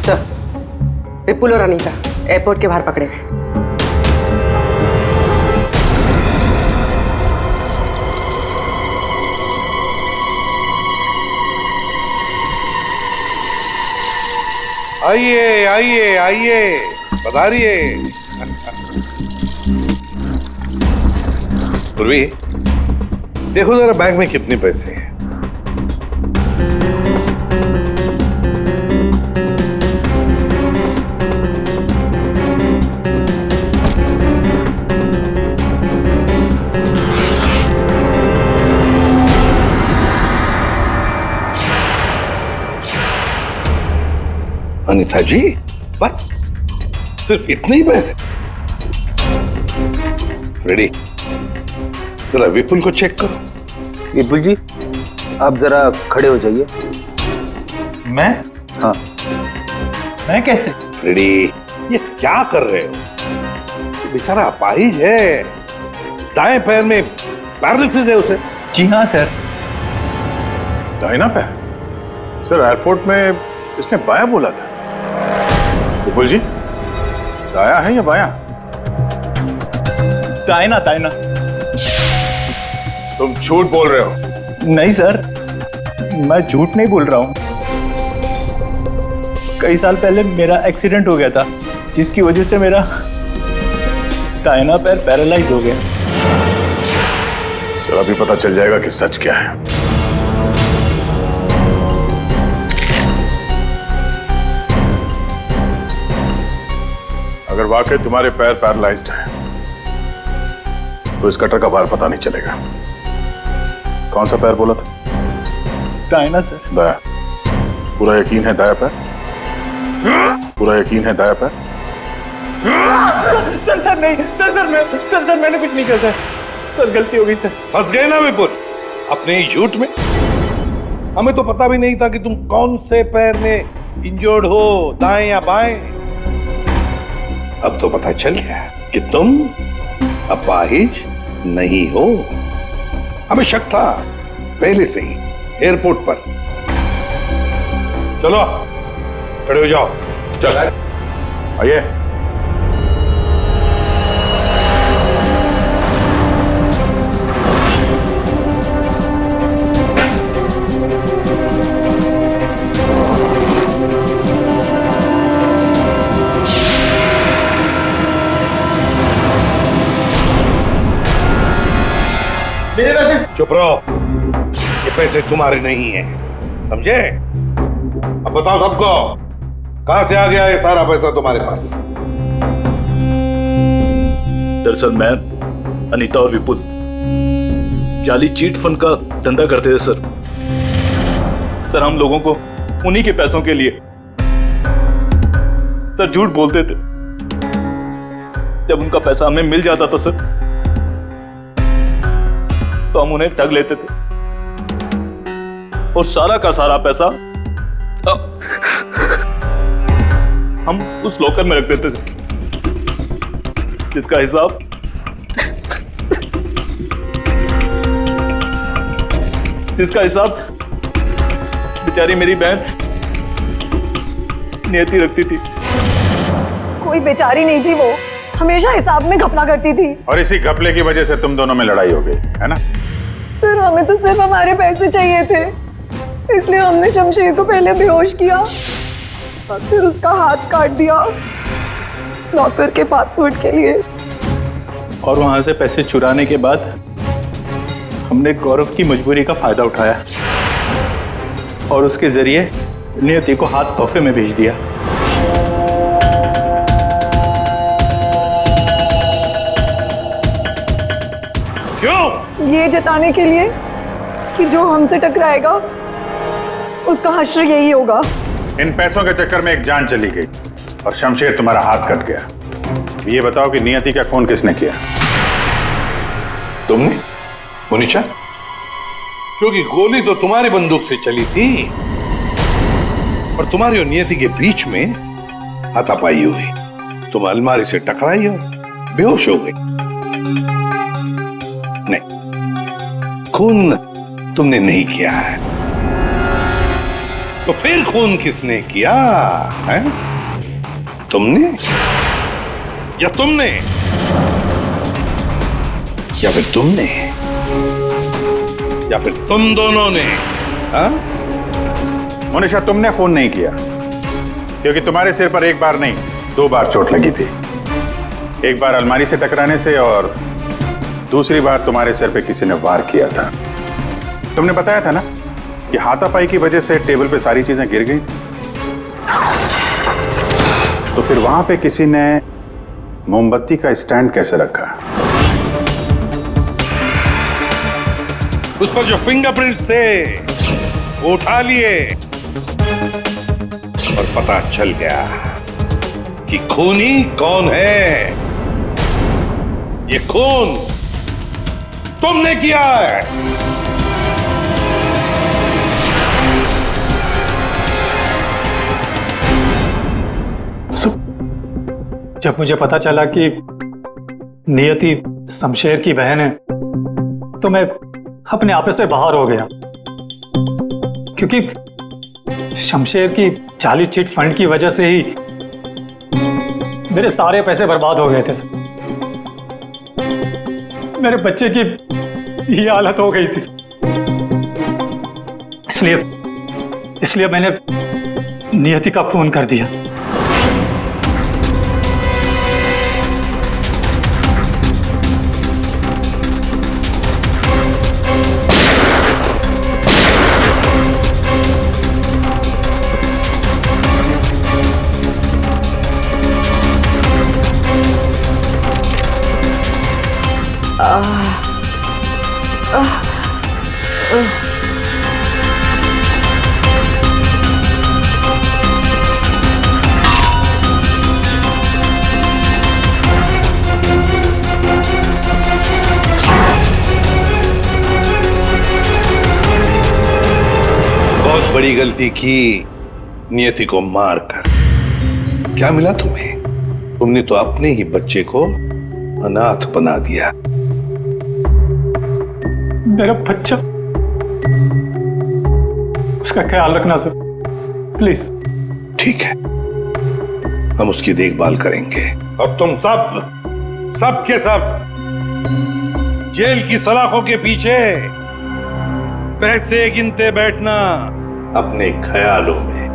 सर, विपुल और अनीता एयरपोर्ट के बाहर पकड़े गए। आइए आइए आइए, पधारिए। पूर्वी, देखो जरा बैंक में कितने पैसे हैं। अनीता जी, बस सिर्फ इतने ही पैसे? रेडी, जरा विपुल को चेक करो। विपुल जी, आप जरा खड़े हो जाइए। मैं? हाँ। मैं कैसे? रेडी? ये क्या कर रहे हो? बेचारा अपाहिज है, दाएं पैर में पैरालिसिस है उसे। जी हाँ सर। दाहिना पैर? सर एयरपोर्ट में इसने बायां बोला था। विपुल जी, दाया है या बायां? दाहिना दाहिना। तुम झूठ बोल रहे हो। नहीं सर, मैं झूठ नहीं बोल रहा हूँ। कई साल पहले मेरा एक्सीडेंट हो गया था, जिसकी वजह से मेरा दाहिना पैर पैरालाइज हो गया। सर अभी पता चल जाएगा कि सच क्या है। अगर वाकई तुम्हारे पैर पैरालाइज्ड हैं, तो इस कटर का भार पता नहीं चलेगा। कौन सा पैर बोला था? दाहिना सर। दाया। पूरा यकीन है दाया पैर? पूरा यकीन है दाया पैर? सर नहीं, सर मैंने कुछ नहीं किया सर। सर गलती हो गई सर। फंस गए ना विपुल अपने ही झूठ में। हमें तो पता भी नहीं था कि तुम कौन से पैर में इंजर्ड हो, दाएं या बाएं। अब तो पता चल गया कि तुम अपाहिज नहीं हो। हमें शक था पहले से ही एयरपोर्ट पर। चलो खड़े हो जाओ। चल आइए। मेरे पैसे। चुप रहो, ये पैसे तुम्हारे नहीं है, समझे? अब बताओ सबको, कहां से आ गया ये सारा पैसा तुम्हारे पास? दरअसल मैं, अनीता और विपुल जाली चीट फंड का धंधा करते थे सर। सर हम लोगों को उन्हीं के पैसों के लिए सर झूठ बोलते थे। जब उनका पैसा हमें मिल जाता था सर, तो हम उन्हें ठग लेते थे और सारा का सारा पैसा हम उस लॉकर में रख देते थे, जिसका हिसाब बेचारी मेरी बहन नियति रखती थी। कोई बेचारी नहीं थी, वो हमेशा हिसाब में घपला करती थी। और इसी घपले की वजह से तुम दोनों में लड़ाई हो गई है ना? सर हमें तो सिर्फ हमारे पैसे चाहिए थे, इसलिए हमने शमशेर को पहले बेहोश किया और फिर उसका हाथ काट दिया लॉकर के पासवर्ड के लिए। और वहां से पैसे चुराने के बाद हमने गौरव की मजबूरी का फायदा उठाया और उसके जरिए नियति को हाथ तोहफे में भेज दिया। क्यों? ये जताने के लिए कि जो हमसे टकराएगा उसका हश्र यही होगा। इन पैसों के चक्कर में एक जान चली गई और शमशेर तुम्हारा हाथ कट गया। ये बताओ कि नियति का खून किसने किया? तुमने? मुनीचा? क्योंकि गोली तो तुम्हारी बंदूक से चली थी और तुम्हारी और नियति के बीच में हाथापाई हुई। तुम अलमारी से टकराई और बेहोश हो गई। नहीं, खून तुमने नहीं किया है। तो फिर खून किसने किया है? तुमने या तुमने या फिर तुमने या फिर तुम दोनों ने? हाँ? मोनिशा, तुमने खून नहीं किया, क्योंकि तुम्हारे सिर पर एक बार नहीं 2 बार चोट लगी थी। एक बार अलमारी से टकराने से और दूसरी बार तुम्हारे सिर पे किसी ने वार किया था। तुमने बताया था ना कि हाथापाई की वजह से टेबल पे सारी चीजें गिर गई। तो फिर वहां पे किसी ने मोमबत्ती का स्टैंड कैसे रखा? उस पर जो फिंगरप्रिंट्स थे वो उठा लिए और पता चल गया कि खूनी कौन है। ये खून तुमने किया है। जब मुझे पता चला कि नियति शमशेर की बहन है तो मैं अपने आप से बाहर हो गया, क्योंकि शमशेर की जाली चिट फंड की वजह से ही मेरे सारे पैसे बर्बाद हो गए थे सर। मेरे बच्चे की ये हालत हो गई थी इसलिए मैंने नियति का खून कर दिया। बहुत बड़ी गलती की नियति को मारकर। क्या मिला तुम्हें? तुमने तो अपने ही बच्चे को अनाथ बना दिया। मेरा बच्चा, उसका ख्याल रखना सर, प्लीज। ठीक है, हम उसकी देखभाल करेंगे। अब तुम सब के सब जेल की सलाखों के पीछे पैसे गिनते बैठना अपने ख्यालों में।